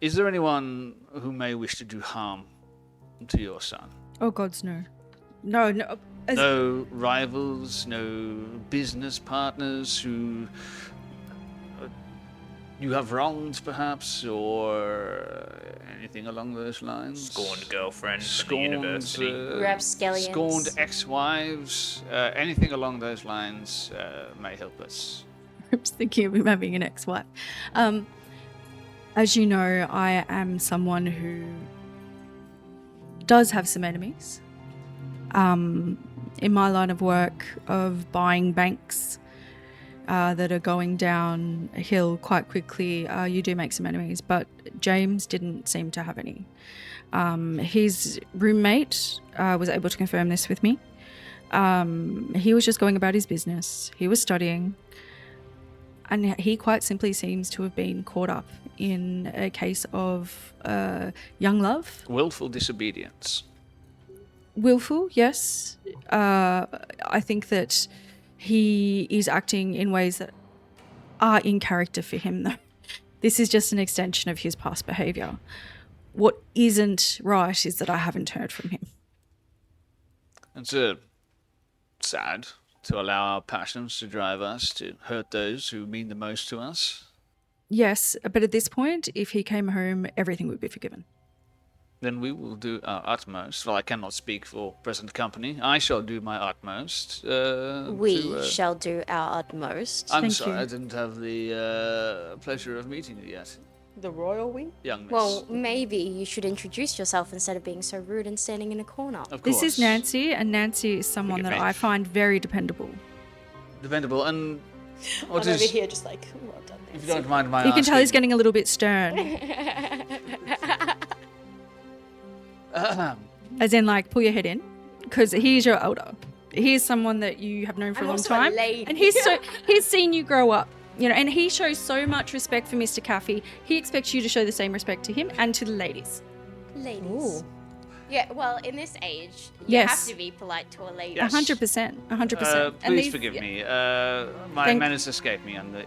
is there anyone who may wish to do harm to your son? Oh, gods, no. No. No rivals, no business partners who you have wronged, perhaps, or anything along those lines? Scorned girlfriend from the university. Rapscallions. Scorned ex-wives, anything along those lines may help us. I'm just thinking of him having an ex-wife. As you know, I am someone who does have some enemies. In my line of work of buying banks that are going down a hill quite quickly, you do make some enemies, but James didn't seem to have any. His roommate was able to confirm this with me. He was just going about his business. He was studying. And he quite simply seems to have been caught up in a case of young love. Willful disobedience. Willful, yes. I think that he is acting in ways that are in character for him, though. This is just an extension of his past behaviour. What isn't right is that I haven't heard from him. It's sad to allow our passions to drive us to hurt those who mean the most to us. Yes, but at this point, if he came home, everything would be forgiven. Then we will do our utmost. Well, I cannot speak for present company. I shall do my utmost. We shall do our utmost. I'm Thank sorry, you. I didn't have the pleasure of meeting you yet, The royal we? young miss. Well, maybe you should introduce yourself instead of being so rude and standing in a corner. of This course. is Nancy, and Nancy is someone Forgive that me. I find very dependable. Dependable. And what I'm is, over here just like, well done, if you Nancy. don't mind my You can tell he's asking- getting a little bit stern. As in, like, pull your head in, because he's your elder. He's someone that you have known for I'm a long also a time, lady. and he's seen you grow up. You know, and he shows so much respect for Mr. Caffey. He expects you to show the same respect to him and to the ladies. Ladies. Ooh. Yeah, well, in this age, you Yes. have to be polite to a lady. Yes. 100%. 100%. And Please these- forgive me. My Thank- manners escape me under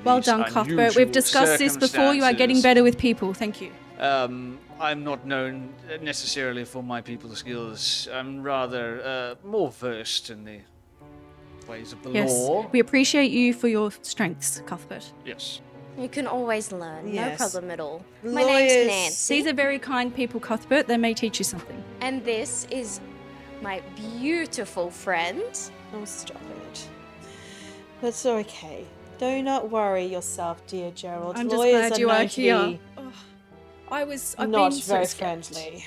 Well these done, Cuthbert. We've unusual discussed this before. You are getting circumstances. better with people. Thank you. I'm not known necessarily for my people skills. I'm rather more versed in the ways of the Yes. law. We appreciate you for your strengths, Cuthbert. Yes. You can always learn. Yes. No problem at all. My name's Lawyers. Nancy. These are very kind people, Cuthbert. They may teach you something. And this is my beautiful friend. Oh, stop it. That's okay. Do not worry yourself, dear Gerald. I'm just Lawyers glad you are known to here. be Oh, I've not been so very scared. friendly.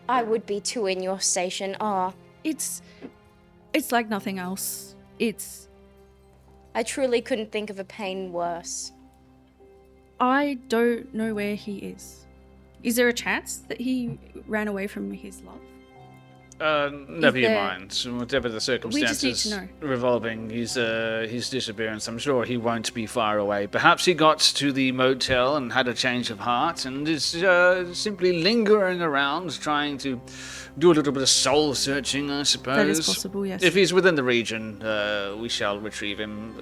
I would be too in your station. Oh, It's like nothing else. I truly couldn't think of a pain worse. I don't know where he is. Is there a chance that he ran away from his love? Never you there- mind. Whatever the We just need circumstances to know. revolving his disappearance, I'm sure he won't be far away. Perhaps he got to the motel and had a change of heart and is simply lingering around, trying to do a little bit of soul searching, I suppose. That is possible, yes. If he's within the region, we shall retrieve him.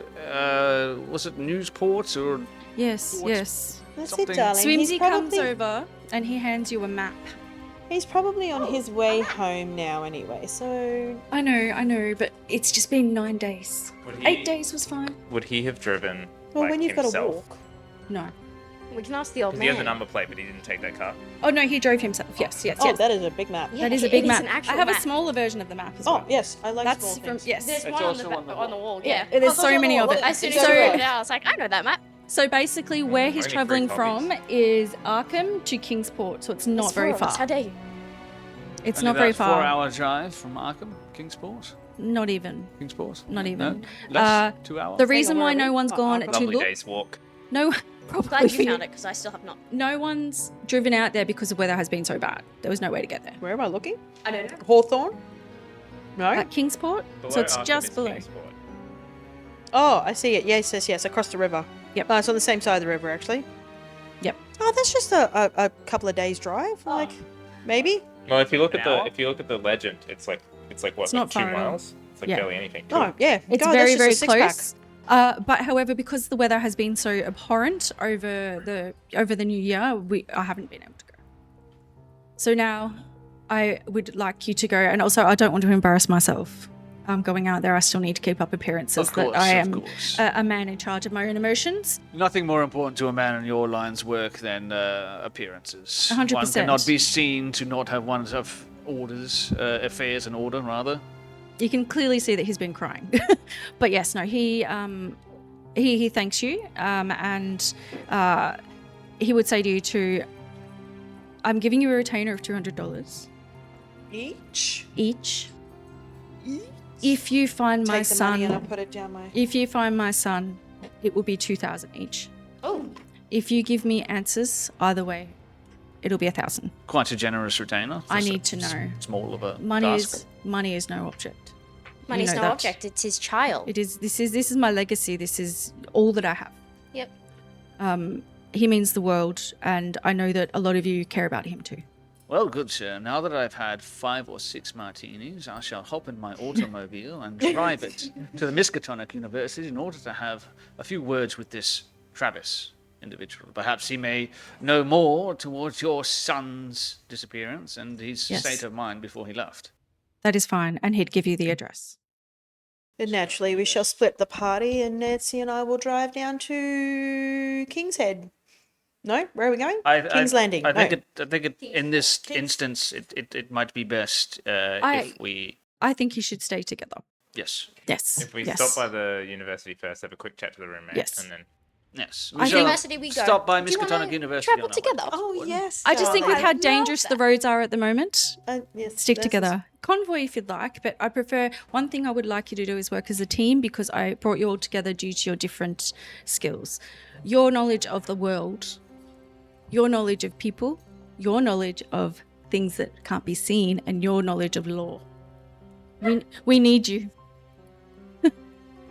Was it Newsport or Yes, What's- yes. That's Something- it, darling. Swimsy He's comes probably, over and he hands you a map. he's probably on his way home now anyway, so... I know, but it's just been 9 days. Would he, 8 days was fine. Would he have driven Well, like, when you've got to himself? walk. No. We can ask the old Because man. he had the number plate, but he didn't take that car. Oh no, he drove himself. Yes, yes, Oh, yes. that is a big map. Yeah, That is a it big is map. an actual I have a map. smaller version of the map as Oh, well. yes, I like That's small from things. yes. There's It's one on also on the on the wall. wall. Yeah, Yeah. there's so many of it. As soon as So- I wrote it out, I was like, I know that map. So basically, where he's Only 3 traveling copies. from is Arkham to Kingsport, so it's not It's very 4 of us. far. How dare you? It's only not very about far. 4-hour drive from Arkham, Kingsport? Not even. Kingsport? Not even. No? Less? 2 hours? The reason where why are no we? one's Oh, gone Arkham. to Lovely look. day's walk. No, probably. Glad you found it because I still have not. No one's driven out there because the weather has been so bad. There was no way to get there. Where am I looking? I don't know. Hawthorne? No? At Kingsport, so Below it's Arkham just is below. Kingsport. Oh, I see it. Yes, yes, yes. Across the river. Yep. Oh, it's on the same side of the river, actually. Yep. Oh, that's just a couple of days drive, like maybe. Well, if you look An at hour? the legend, it's like what, It's like not 2 far at all. miles? It's like Yeah. barely anything. Oh, yeah. It's God, very, that's very just a six-pack. close. But however, because the weather has been so abhorrent over the new year, I haven't been able to go. So now, I would like you to go, and also I don't want to embarrass myself. Going out there, I still need to keep up appearances Of course, that I of am course. a man in charge of my own emotions. Nothing more important to a man in your line's work than appearances. 100%. One cannot be seen to not have one's affairs in order, rather. You can clearly see that he's been crying. But yes, no, he thanks you, and he would say to you to, I'm giving you a retainer of $200 Each. each. If you find my Take the money and I'll son, put it down my. if you find my son, it will be 2,000 each. Oh, If you give me answers either way, it'll be 1,000. Quite a generous retainer. I for need to know. Small of a Money task. is no object. You money's know no that. object. It's his child. It is. This is my legacy. This is all that I have. Yep. He means the world, and I know that a lot of you care about him too. Well, good sir. Now that I've had 5 or 6 martinis, I shall hop in my automobile and drive it to the Miskatonic University in order to have a few words with this Travis individual. Perhaps he may know more towards your son's disappearance and his Yes. state of mind before he left. That is fine, and he'd give you the address. And naturally, we shall split the party, and Nancy and I will drive down to King's Head. No, where are we going? King's Landing. I think No. in this instance, it might be best if we. I think you should stay together. Yes. Yes. If we yes. stop by the university first, have a quick chat to the roommate, Yes. and then Yes. I think- University we go. Stop by Do you wanna Miskatonic University. travel on our way. together? Oh yes. I just think with darling. how love dangerous the that. roads are at the moment, Yes, stick this is- together. Convoy if you'd like, but I prefer one thing I would like you to do is work as a team because I brought you all together due to your different skills. Your knowledge of the world, your knowledge of people, your knowledge of things that can't be seen, and your knowledge of law. We need you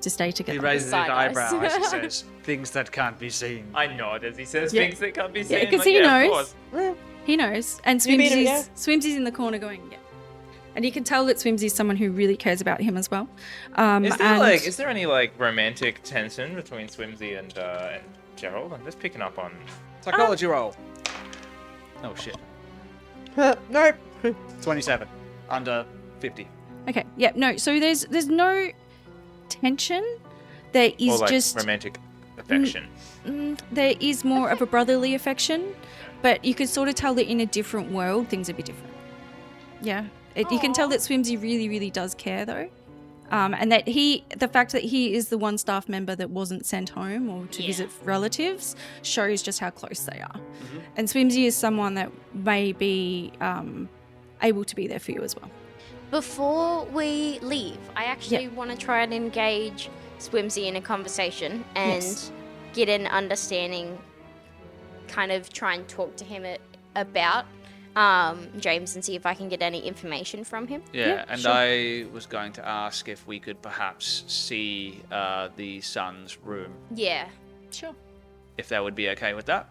to stay He together. raises his Side eyes. eyebrow as he says, "Things that can't be seen." I nod as he says Yeah. things that can't be Yeah, seen. 'cause like, he yeah, of knows. course. Well, He knows, and You beat him, yeah? Swimsy's in the corner going, yeah. And you can tell that Swimsy's someone who really cares about him as well. Is there any like romantic tension between Swimsy and Gerald? I'm just picking up on. Psychology roll. Oh shit. nope. 27. Under 50. Okay, yeah, no. So there's no tension. There is or like just romantic affection. There is more of a brotherly affection, but you could sort of tell that in a different world, things would be different. Yeah. You can tell that Swimsy really, really does care, though. And that the fact that he is the one staff member that wasn't sent home or to visit relatives shows just how close they are. And Swimsy is someone that may be able to be there for you as well. Before we leave, I actually want to try and engage Swimsy in a conversation and get an understanding, kind of try and talk to him about James and see if I can get any information from him. Yeah, and sure. I was going to ask if we could perhaps see the son's room. Yeah. Sure. If that would be okay with that.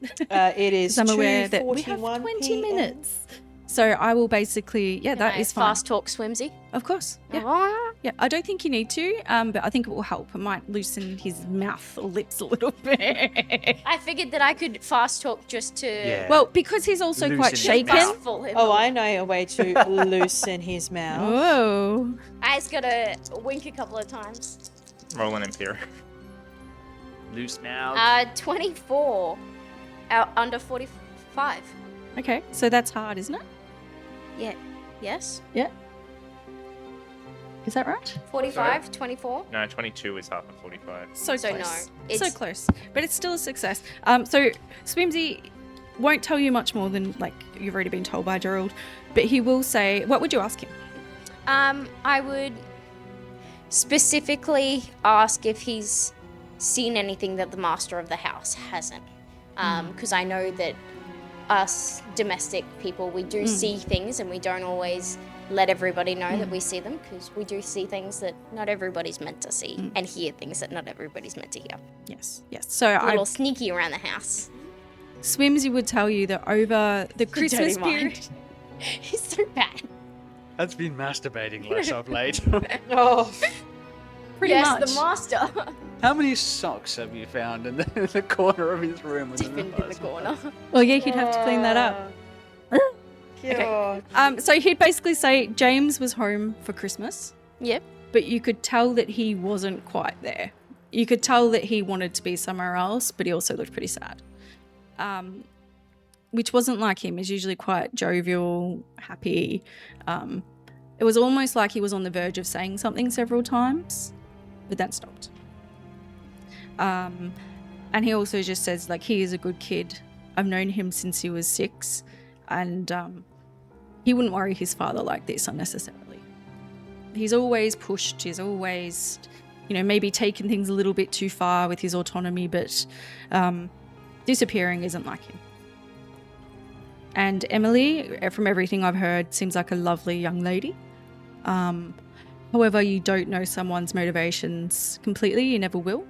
It is I'm aware that we have 20 minutes. So I will basically, that is fine. Fast talk Swimsy? Of course. Yeah. Yeah, I don't think you need to, but I think it will help. It might loosen his mouth or lips a little bit. I figured that I could fast talk just to... Yeah. Well, because he's also Loosen quite his shaken. mouth. Oh, I know a way to loosen his mouth. Whoa. I just gotta wink a couple of times. Roll an Imperial. Loose mouth. 24. Under 45. Okay, so that's hard, isn't it? Yeah. Yes? Yeah. Is that right? 45, 24. No, 22 is half of 45. So So close. no, So it's- close. But it's still a success. So Swimsy won't tell you much more than like you've already been told by Gerald, but he will say, what would you ask him? I would specifically ask if he's seen anything that the master of the house hasn't. Because I know that us domestic people, we do see things and we don't always let everybody know that we see them, because we do see things that not everybody's meant to see and hear things that not everybody's meant to hear. Yes. So A little sneaky around the house. Swimsy would tell you that over the Christmas dirty mind. period. He's so bad. That's been masturbating less of late. Oh, Pretty yes, much. the master. How many socks have you found in the corner of his room? Deep in the corner. Well, yeah, he'd have to clean that up. God. So he'd basically say James was home for Christmas, Yep. but you could tell that he wasn't quite there. You could tell that he wanted to be somewhere else, but he also looked pretty sad. Which wasn't like him. He's usually quite jovial, happy. It was almost like he was on the verge of saying something several times, but then stopped. And he also just says, like, he is a good kid. I've known him since he was 6, and he wouldn't worry his father like this unnecessarily. He's always pushed. He's always, maybe taken things a little bit too far with his autonomy, but disappearing isn't like him. And Emily, from everything I've heard, seems like a lovely young lady. However, you don't know someone's motivations completely. You never will.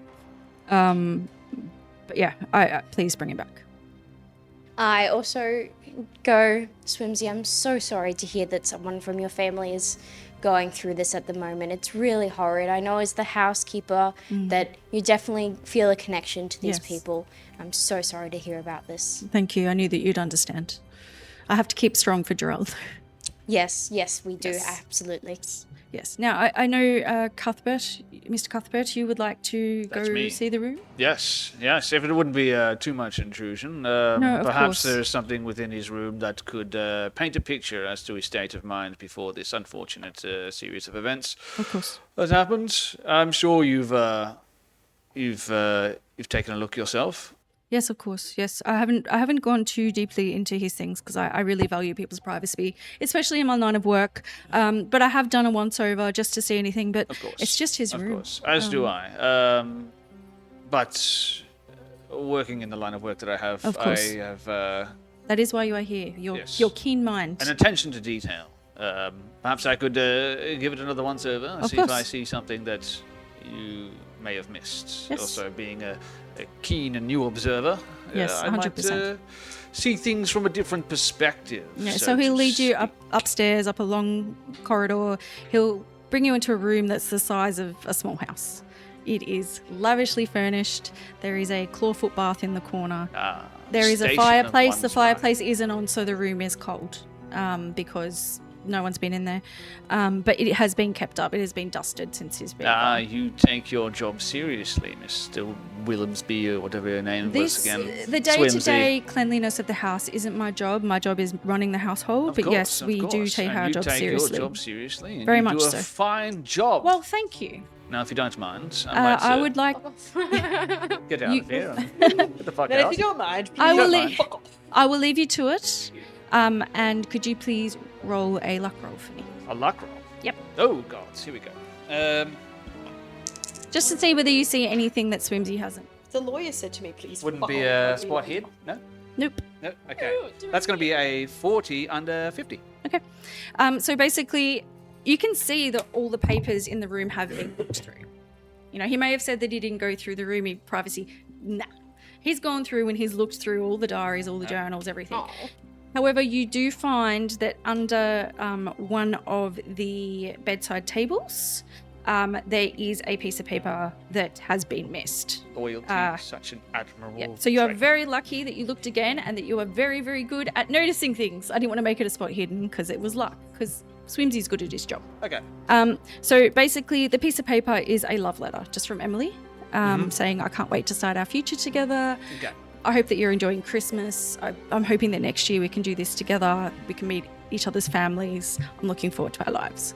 But yeah, I please bring him back. I also go, Swimsy, I'm so sorry to hear that someone from your family is going through this at the moment. It's really horrid. I know as the housekeeper that you definitely feel a connection to these Yes. people. I'm so sorry to hear about this. Thank you. I knew that you'd understand. I have to keep strong for Gerald. Yes, we do, Yes. absolutely. Yes. Now, I know Cuthbert, Mr. Cuthbert, you would like to That's go me. see the room? Yes. If it wouldn't be too much intrusion, of perhaps course. there's something within his room that could paint a picture as to his state of mind before this unfortunate series of events Of course. has happened. I'm sure you've taken a look yourself. Yes, of course. Yes, I haven't gone too deeply into his things because I really value people's privacy, especially in my line of work. But I have done a once over just to see anything. But Of course. it's just his Of room. course, as do I. But working in the line of work that I have, Of course. I have That is why you are here. Yes. Your keen mind. an attention to detail. Perhaps I could give it another once over and Of see if I course. see something that you may have missed. Yes. Also, being a keen and new observer, Yes, I might 100%. see things from a different perspective. Yeah, so he'll to lead you speak. upstairs, up a long corridor. He'll bring you into a room that's the size of a small house. It is lavishly furnished. There is a clawfoot bath in the corner. There is a Station of fireplace. The one's fireplace isn't on, so the room is cold because no one's been in there. But it has been kept up. It has been dusted since he's been gone. You take your job seriously, Mr. Willemsby, or whatever your name was again. The day-to-day cleanliness of the house isn't my job. My job is running the household. But yes, we do take our job seriously. Your job seriously. And Very you much do so. a fine job. Well, thank you. Now, if you don't mind, I would like. get out you- of here. Get the fuck Now, out. if you don't mind, I will. please. I will leave you to it. And could you please roll a luck roll for me, A luck roll. Yep. Oh, gods. Here we go. just to see whether you see anything that Swimsy hasn't. The lawyer said to me, please. Wouldn't fuck be off. a spot hid? No? Nope. No? Okay. That's going to be a 40 under 50. Okay. So basically, you can see that all the papers in the room have been looked through. You know, he may have said that he didn't go through the room in privacy. Nah. He's gone through and he's looked through all the diaries, all the journals, everything. Oh. However, you do find that under one of the bedside tables, there is a piece of paper that has been missed. Loyalty, such an admirable. Yeah. So you are trait. very lucky that you looked again and that you are very, very good at noticing things. I didn't want to make it a spot hidden because it was luck, because Swimsy's good at his job. Okay. So basically, the piece of paper is a love letter just from Emily, saying, I can't wait to start our future together. Okay. I hope that you're enjoying Christmas. I'm hoping that next year we can do this together. We can meet each other's families. I'm looking forward to our lives.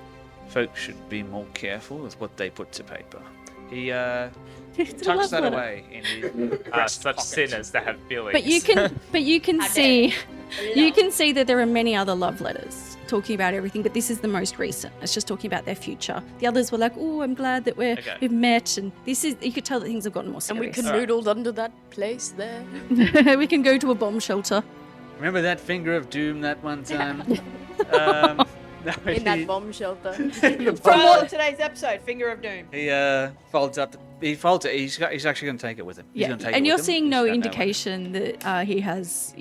Folks should be more careful with what they put to paper. He It's a tucks love that letter. away in his breast Such pocket. sinners that have feelings. But you can see that there are many other love letters talking about everything, but this is the most recent. It's just talking about their future. The others were like, oh, I'm glad that we've met, and this is, you could tell that things have gotten more And we serious. can noodle under that place there. We can go to a bomb shelter. Remember that finger of doom that one time? No, In that bomb shelter. From today's episode, Finger of Doom. He folds up. He's actually going to take it with him. He's Yeah, gonna take and it you're with him. seeing He's no got way. indication that he has,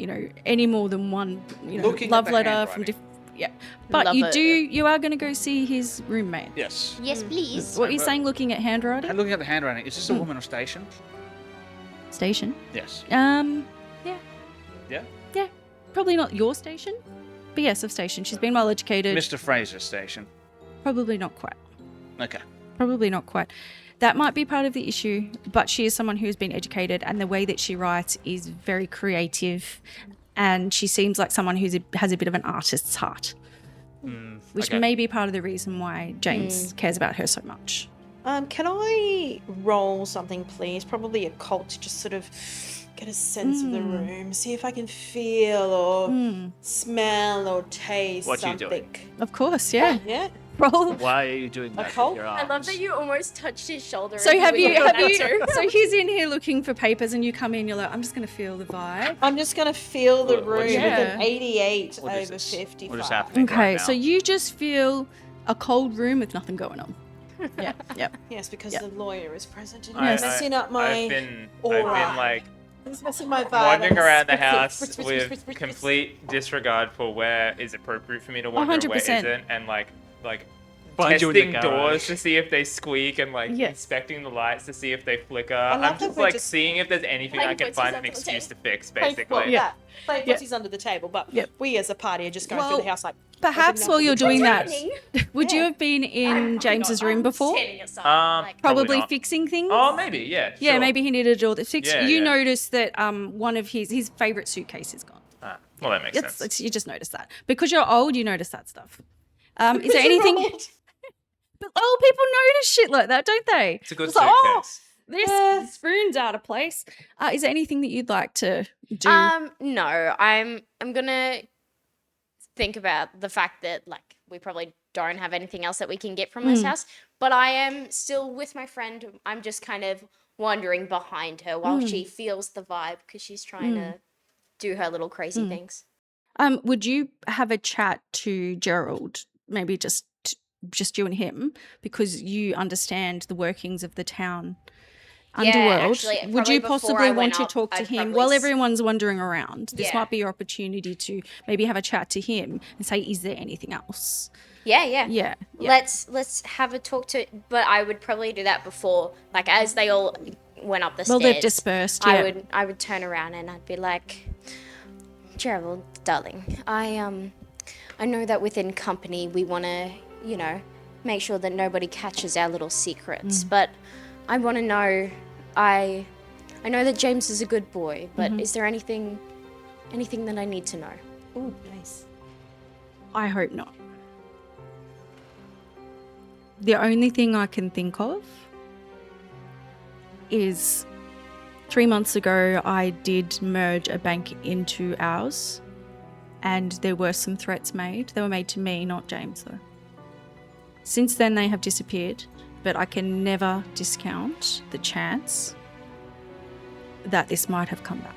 any more than one, Looking at love the letter from handwriting. different. Yeah, but Love it. you are going to go see his roommate. Yes. Yes, please. What are you saying? Looking at handwriting And looking at the handwriting, is this a woman of station? station. Yes. Yeah. Yeah. Yeah, probably not your station, but yes, of station. She's been well educated. Mr. Fraser's station. Probably not quite. Okay. Probably not quite. That might be part of the issue, but she is someone who has been educated, and the way that she writes is very creative, and she seems like someone who has a bit of an artist's heart, which okay. may be part of the reason why James cares about her so much. Can I roll something, please? Probably a cult to just sort of get a sense of the room, see if I can feel or smell or taste What you something. doing? Of course, yeah. Yeah. Roll. Why are you doing that cult? with your I arms? love that you almost touched his shoulder. So and have were you? doing that too. So he's in here looking for papers, and you come in. You're like, I'm just going to feel the vibe. I'm just going to feel the What room is with it? an 88 What is over this? 55. What is happening Okay, right now? so you just feel a cold room with nothing going on. Yeah, yep. Yes, because Yep. the lawyer is present and Yes. he's messing up my I've been aura. like He's messing my vibe. wandering around the Spritz, house spritz, spritz, spritz, with spritz, spritz. complete disregard for where is appropriate for me to wander and where 100%. isn't, and like Find you in the testing garage. doors to see if they squeak and like Yes. inspecting the lights to see if they flicker. love I'm that just we're like just seeing if there's anything playing I can footsies find an under the excuse to table. fix, Playing basically. football, yeah. Playing Yeah. footsies under the table, but Yep. we as a party are just going through Well, the house like. Perhaps open while you're up doing that, Happening. would you have been in James's room before? Standing aside, like, Probably not. fixing things. Oh, maybe, yeah. Yeah, sure. maybe he needed a door that fixed. Yeah, you yeah. noticed that one of his favorite suitcase is gone. Ah, well, that makes It's, sense. you just noticed that because you're old. You notice that stuff. Is there anything? But old people notice shit like that, don't they? It's a good It's like, oh, suitcase. this spoon's out of place. Is there anything that you'd like to do? No, I'm gonna think about the fact that like we probably don't have anything else that we can get from this house, but I am still with my friend. I'm just kind of wandering behind her while she feels the vibe because she's trying to do her little crazy things. Would you have a chat to Gerald? Maybe just you and him, because you understand the workings of the town underworld. actually, Would probably you before possibly I want went to up, talk to I'd him probably while everyone's wandering around? This Yeah. might be your opportunity to maybe have a chat to him and say, is there anything else? Yeah. Yeah. Let's have a talk to. But I would probably do that before, like as they all went up the Well, stairs. they've dispersed, yeah. I would turn around and I'd be like, Gerald, darling, I I know that within company we want to, make sure that nobody catches our little secrets. But I want to know, I know that James is a good boy, but is there anything that I need to know? Oh, nice. I hope not. The only thing I can think of is 3 months ago I did merge a bank into ours, and there were some threats made. They were made to me, not James, though. Since then they have disappeared, but I can never discount the chance that this might have come back.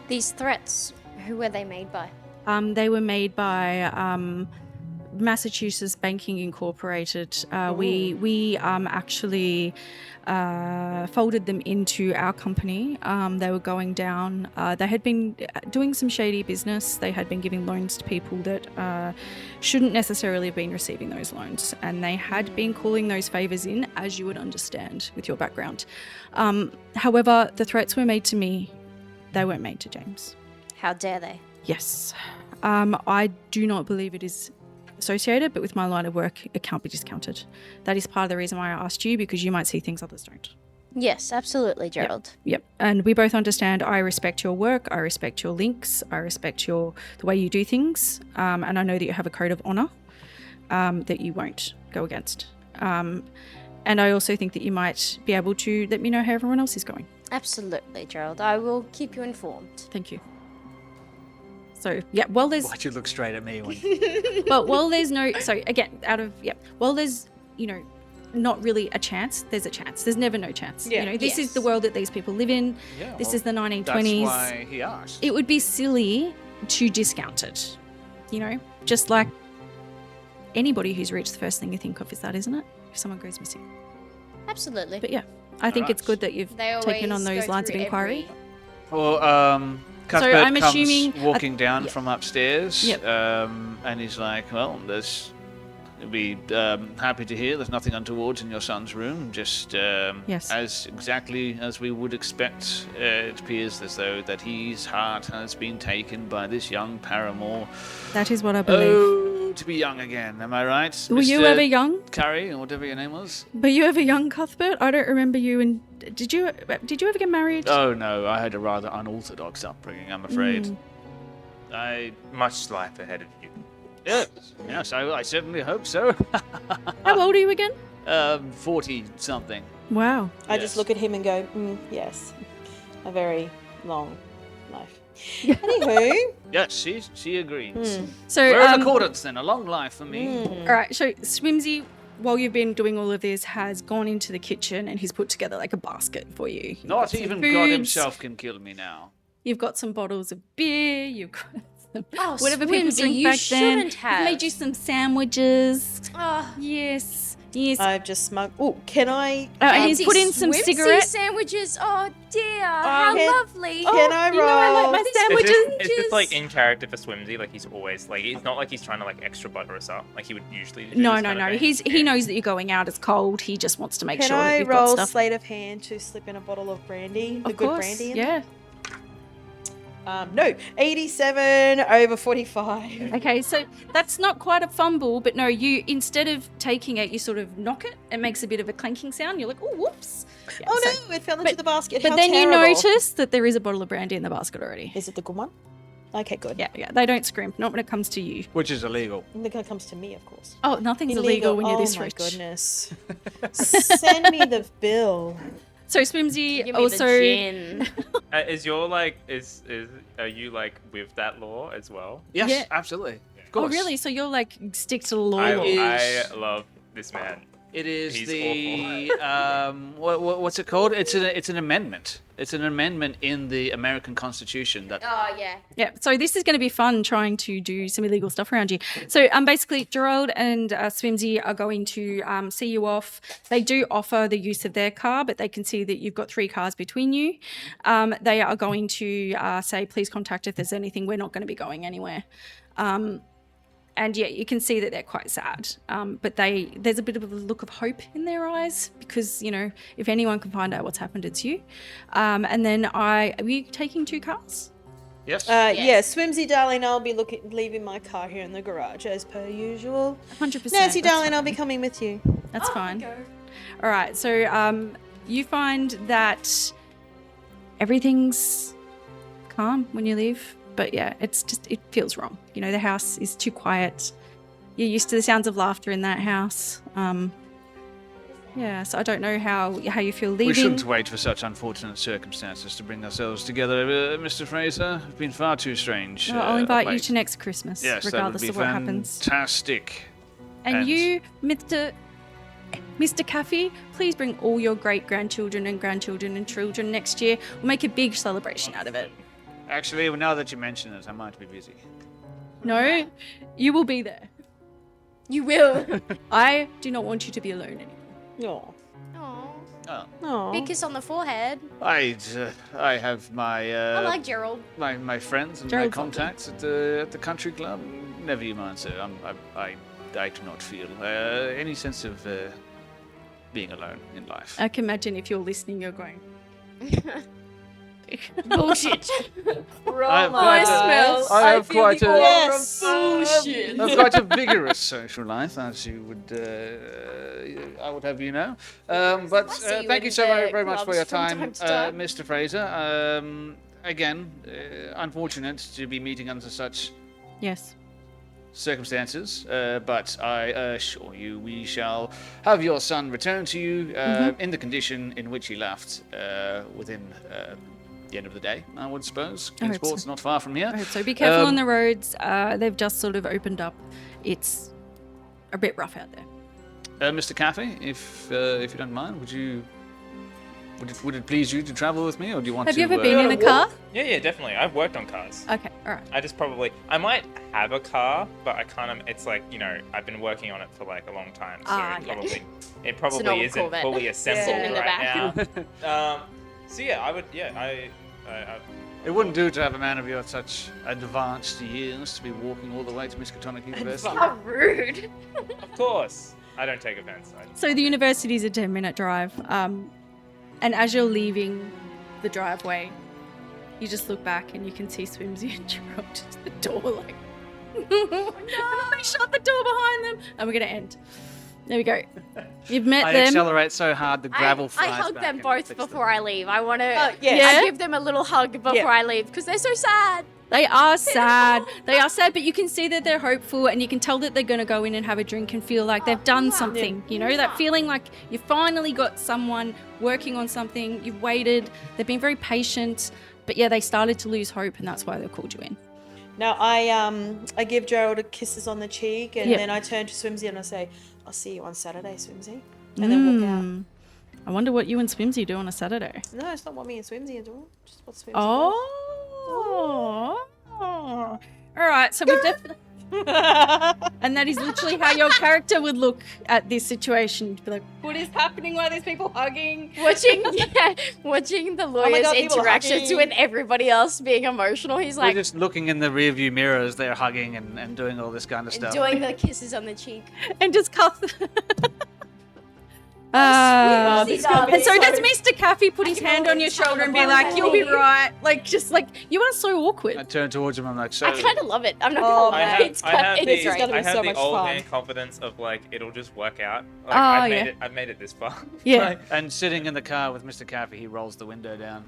These threats, who were they made by? They were made by Massachusetts Banking Incorporated. We actually folded them into our company. They were going down. They had been doing some shady business. They had been giving loans to people that shouldn't necessarily have been receiving those loans, and they had been calling those favours in, as you would understand with your background. However, the threats were made to me. They weren't made to James. How dare they? Yes. I do not believe it is associated, but with my line of work, it can't be discounted. That is part of the reason why I asked you, because you might see things others don't. Yes, absolutely, Gerald. Yep. And we both understand. I respect your work. I respect your links. I respect the way you do things. And I know that you have a code of honour that you won't go against. And I also think that you might be able to let me know how everyone else is going. Absolutely, Gerald. I will keep you informed. Thank you. So, yeah, well, there's... Why'd you look straight at me? When... But while there's no... So, again, while there's, not really a chance, there's a chance. There's never no chance. Yeah. This is the world that these people live in. Yeah, this well, is the 1920s. That's why he asked. It would be silly to discount it. Just like anybody who's rich, the first thing you think of is that, isn't it? If someone goes missing. Absolutely. But yeah, I think it's good that you've They taken on always those go lines of through inquiry. Well, Cuthbert I'm comes assuming- walking down from upstairs, Yep. and he's like, "Well, you'll be happy to hear there's nothing untoward in your son's room. Just Yes. as exactly as we would expect. It appears as though that his heart has been taken by this young paramour. That is what I believe. Oh, to be young again. Am I right? Were you Mr. ever young? Curry, or whatever your name was? Were you ever young, Cuthbert? I don't remember you. And did you ever get married? Oh no, I had a rather unorthodox upbringing, I'm afraid. Much life ahead of you. Yes, I certainly hope so. How old are you again? 40 something. Wow. I just Yes. look at him and go, yes, a very long life. Anywho, Yes, she agrees. So, We're in accordance then. A long life for me. all right. So Swimsy, while you've been doing all of this, has gone into the kitchen and he's put together like a basket for you. You've got Not some even foods, God himself can kill me now. You've got some bottles of beer. You've got Oh, whatever people Swimsy, drink you back then. shouldn't have. He's made you some sandwiches. Oh, Yes. I've just smoked. Oh, can I? And he's put in some Swimsy cigarettes. sandwiches. Oh dear, how can- lovely. Can I You know I roll? like my It's sandwiches. just like in character for Swimsy. Like he's always like it's not like he's trying to like extra butter us up like he would usually do. No. this kind of thing. He knows that you're going out. It's cold. He just wants to make Can sure that I you've roll got stuff. sleight of hand to slip in a bottle of brandy? The Of good course. brandy. Yeah. No, 87 over 45. Okay, so that's not quite a fumble, but no, you instead of taking it, you sort of knock it. It makes a bit of a clanking sound. You're like, oh, whoops. Yeah, Oh so- no, it fell into the basket. But How then terrible. you notice that there is a bottle of brandy in the basket already. Is it the good one? Okay, good. Yeah, they don't scrimp, not when it comes to you. Which is illegal. And it comes to me, of course. Oh, nothing's illegal when you're this oh rich. my goodness. Send me the bill. So Swimsy Give me also. the gin. Is your like is are you like with that law as well? Yes, Yeah. absolutely. Of Oh, course. really? So you're like stick to the law. I love this man. It is He's the what's it called? It's an amendment. It's an amendment in the American Constitution that Oh yeah. Yeah, so this is going to be fun trying to do some illegal stuff around you. So basically, Gerald and Swimsy are going to see you off. They do offer the use of their car, but they can see that you've got 3 cars between you. They are going to say, please contact if there's anything. We're not going to be going anywhere. And yeah, you can see that they're quite sad. But there's a bit of a look of hope in their eyes because, if anyone can find out what's happened, it's you. And then are you taking 2 cars? Yes. Yes, Swimsy darling, I'll be leaving my car here in the garage as per usual. 100%. Nancy that's darling, I'll fine. be coming with you. That's fine. All right. So you find that everything's calm when you leave, but yeah, it feels wrong. You know, the house is too quiet. You're used to the sounds of laughter in that house. Yeah, so I don't know how you feel leaving. We shouldn't wait for such unfortunate circumstances to bring ourselves together, Mr. Fraser. It's been far too strange. Well, I'll of invite you late. to next Christmas, Yes, regardless that of would what be happens. fantastic. And you, Mr. Caffey, please bring all your great-grandchildren and grandchildren and children next year. We'll make a big celebration out of it. Actually, well, now that you mention it, I might be busy. No, you will be there. You will. I do not want you to be alone anymore. No. Aw. Oh, No. Big kiss on the forehead. I have my I like Gerald. my friends and Gerald's my contacts at the country club. Never you mind, sir. I do not feel any sense of being alone in life. I can imagine if you're listening, you're going, Bullshit. I have I have quite a Yes. Bullshit. I've quite a vigorous social life, as you would I would have you know. But I see you thank in you so the very much for clubs your from time, time to time. Mr. Fraser. Again, unfortunate to be meeting under such yes. circumstances, but I assure you we shall have your son returned to you in the condition in which he left within the end of the day, I would suppose. I hope Kingsport's so. not far from here. I hope so. Be careful on Um, the roads. They've just sort of opened up. It's a bit rough out there. Mr. Caffey, if you don't mind, would it please you to travel with me, or do you want Have to? you ever been in a car? Yeah, definitely. I've worked on cars. Okay, all right. I might have a car, but I can't. It's like, I've been working on it for like a long time, so Ah, it yeah. probably an old isn't Corvette. fully assembled Sitting in the right now. So yeah, I would. Yeah, I It wouldn't do to have a man of your such advanced years to be walking all the way to Miskatonic University. How rude. of course. I don't take offense. So the university is a 10-minute drive. And as you're leaving the driveway, you just look back and you can see Swimsy and Gerald at the door, like, no, they shut the door behind them. And we're going to end. There we go. You've met I them. accelerate so hard the gravel I flies hug back them and both fix before I leave. I want to. yes. I give them a little hug before Yeah. I leave because they're so sad. They are sad. They are sad, but you can see that they're hopeful and you can tell that they're going to go in and have a drink and feel like they've done something. You know, that feeling like you finally got someone working on something. You've waited. They've been very patient. But yeah, they started to lose hope and that's why they called you in. Now I give Gerald a kisses on the cheek, and Yep. then I turn to Swimsy and I say, "I'll see you on Saturday, Swimsy," and then walk out. I wonder what you and Swimsy do on a Saturday. No, it's not what me and Swimsy are doing. Just what Swimsy Oh. All right, so we've definitely... does. And that is literally how your character would look at this situation. You'd be like, what is happening? Why are these people hugging? Watching the lawyer's God, people are interactions hugging. with everybody else being emotional. He's We're like just looking in the rearview mirror as they're hugging and doing all this kind of stuff. doing the kisses on the cheek. And just cuff... Swimsy, darling. and so does Mr. Caffey put his hand on your shoulder and be like, you'll be right. Like, just like, you are so awkward. I turn towards him. I'm like, so. I kind of love it. I'm not Oh, gonna I lie. have, It's I have it the, is gonna be I have so the much old fun. man confidence of like it'll just work out. Like, Oh, I've made it this far. Yeah. And sitting in the car with Mr. Caffey, he rolls the window down.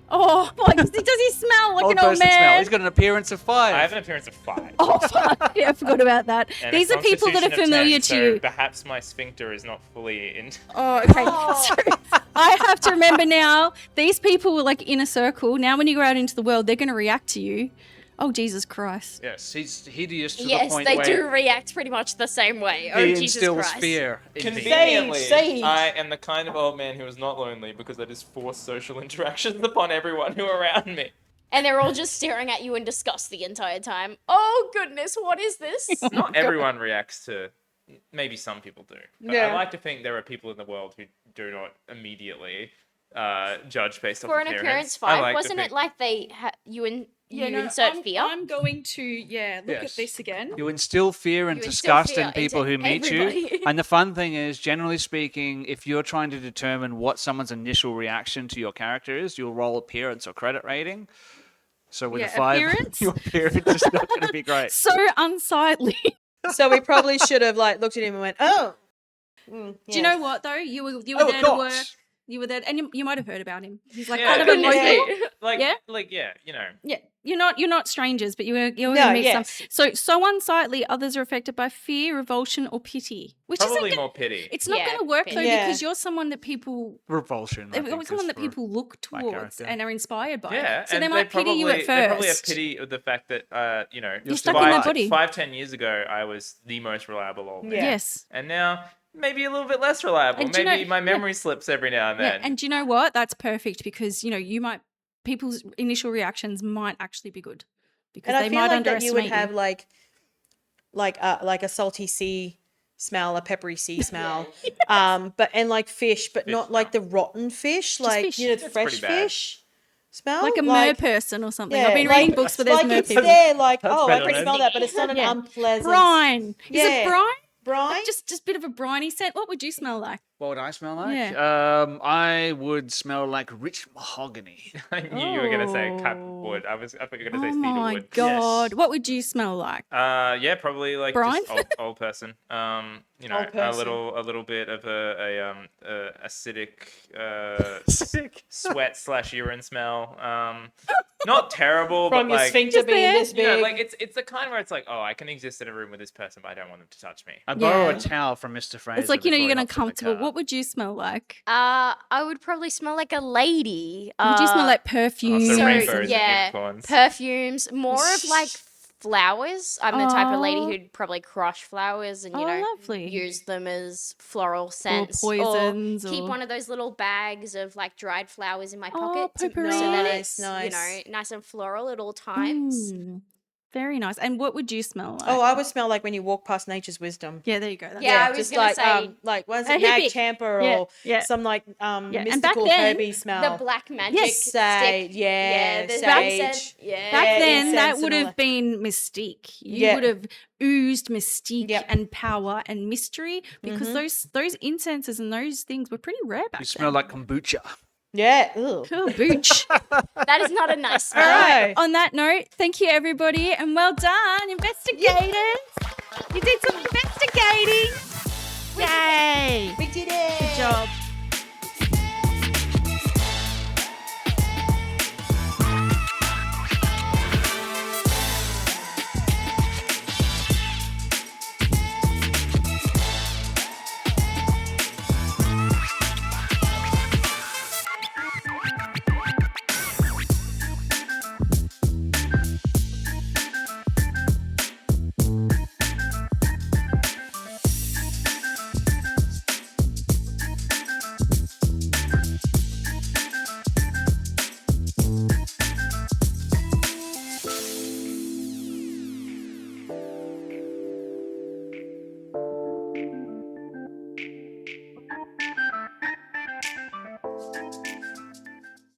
Oh, like, does he smell like an old person smell. man? He's got an appearance of fire. I have an appearance of 5. Oh, fuck. Yeah, I forgot about that. and a These are people that are constitution of familiar 10, to so you. perhaps my sphincter is not fully in. Oh, okay. So I have to remember now, these people were like in a circle. Now when you go out into the world, they're going to react to you. Oh, Jesus Christ. Yes, he's hideous to the Yes, point they where do react pretty much the same way. Oh, he Jesus instills Christ. fear in me. Conveniently, Sage. I am the kind of old man who is not lonely because I just force social interactions upon everyone who are around me. And they're all just staring at you in disgust the entire time. Oh, goodness, what is this? Not everyone reacts to. Maybe some people do. But Yeah. I like to think there are people in the world who do not immediately judge based For off an appearance. appearance I fight, like to wasn't think- it like you and you no, insert fear. I'm going to look at Yes. this again. You instill fear and You instill disgust fear in people into who meet you. everybody. And the fun thing is, generally speaking, if you're trying to determine what someone's initial reaction to your character is, you'll roll appearance or credit rating. So with a 5, appearance? your appearance is not going to be great. So unsightly. So we probably should have like looked at him and went, "Oh." Do you know what though? You were Oh, there of to work. course. You were there, and you might have heard about him. He's like Yeah. kind of a Goodness local. me. Like, Yeah? you know. Yeah, you're not strangers, but you're No, gonna meet yes. some. So unsightly, others are affected by fear, revulsion, or pity. Which Probably isn't more pity. it's not Yeah, going to work though pity. Yeah. because you're someone that people Revulsion. I think, someone is that for people look my towards character. and are inspired by. Yeah, So and they might pity you at They probably have first. pity of the fact that You're stuck in their body. 5-10 years ago, I was the most reliable old man. Yeah. Yes. And now maybe a little bit less reliable. And do you Maybe know- my yeah. memory slips every now and Yeah, then. and do you know what? That's perfect because people's initial reactions might actually be good because And I they feel might like that underestimate you would have like a salty sea smell, a peppery sea smell, but like fish, but Fish not like the rotten fish, like fish. you know, the That's fresh pretty bad. fish smell, like a mer person or something. yeah, I've been like- reading books where there's like mer it's people. there, like That's oh, I better can than smell that, but it's not an Yeah. unpleasant Brine. Is Yeah. it brine? brine. Just a bit of a briny scent. What would you smell like? What would I smell like? Yeah. I would smell like rich mahogany. I knew you were going to say cut Oh. wood. I thought you were going to Oh say cedar my wood. god! What would you smell like? Yeah, probably like Brine? just old person. You know, Old person. a little bit of a acidic Sick. sweat / urine smell. Not terrible, From but your like sphincter being there. this big. you know, like it's the kind where it's like, oh, I can exist in a room with this person, but I don't want them to touch me. I borrow Yeah. a towel from Mr. Fraser. It's like you're before he gonna hops in the comfortable. car. What would you smell like? I would probably smell like a lady. Would you smell like Oh, perfume? so So, rainbows and yeah, unicorns. perfumes, more of like flowers. I'm the type of lady Oh. who'd probably crush flowers and Oh, lovely. use them as floral scents, poisons keep or- one of those little bags of like dried flowers in my Oh, pocket potpourri. so that Nice, it's nice. nice and floral at all times. Mm, very nice. And what would you smell like? Oh, I would smell like when you walk past nature's wisdom. yeah, there you go. That's Yeah, it. I was just gonna like say like was a it Nag hippie. Champa Yeah, or yeah. some like And back mystical then, herby smell. The black magic Yes. Sage, stick. yeah, the sage. scent, yeah. Back Yeah, then, that incense would and all have been mystique. You Yeah. would have oozed mystique Yep. and power and mystery because Mm-hmm. those incenses and those things were pretty rare back You then. smell like kombucha. Yeah. Ugh. Cool, booch. That is not a nice smell. All right. No. On that note, thank you everybody, and well done, investigators. You did some investigating. Yay! We did it. Good job.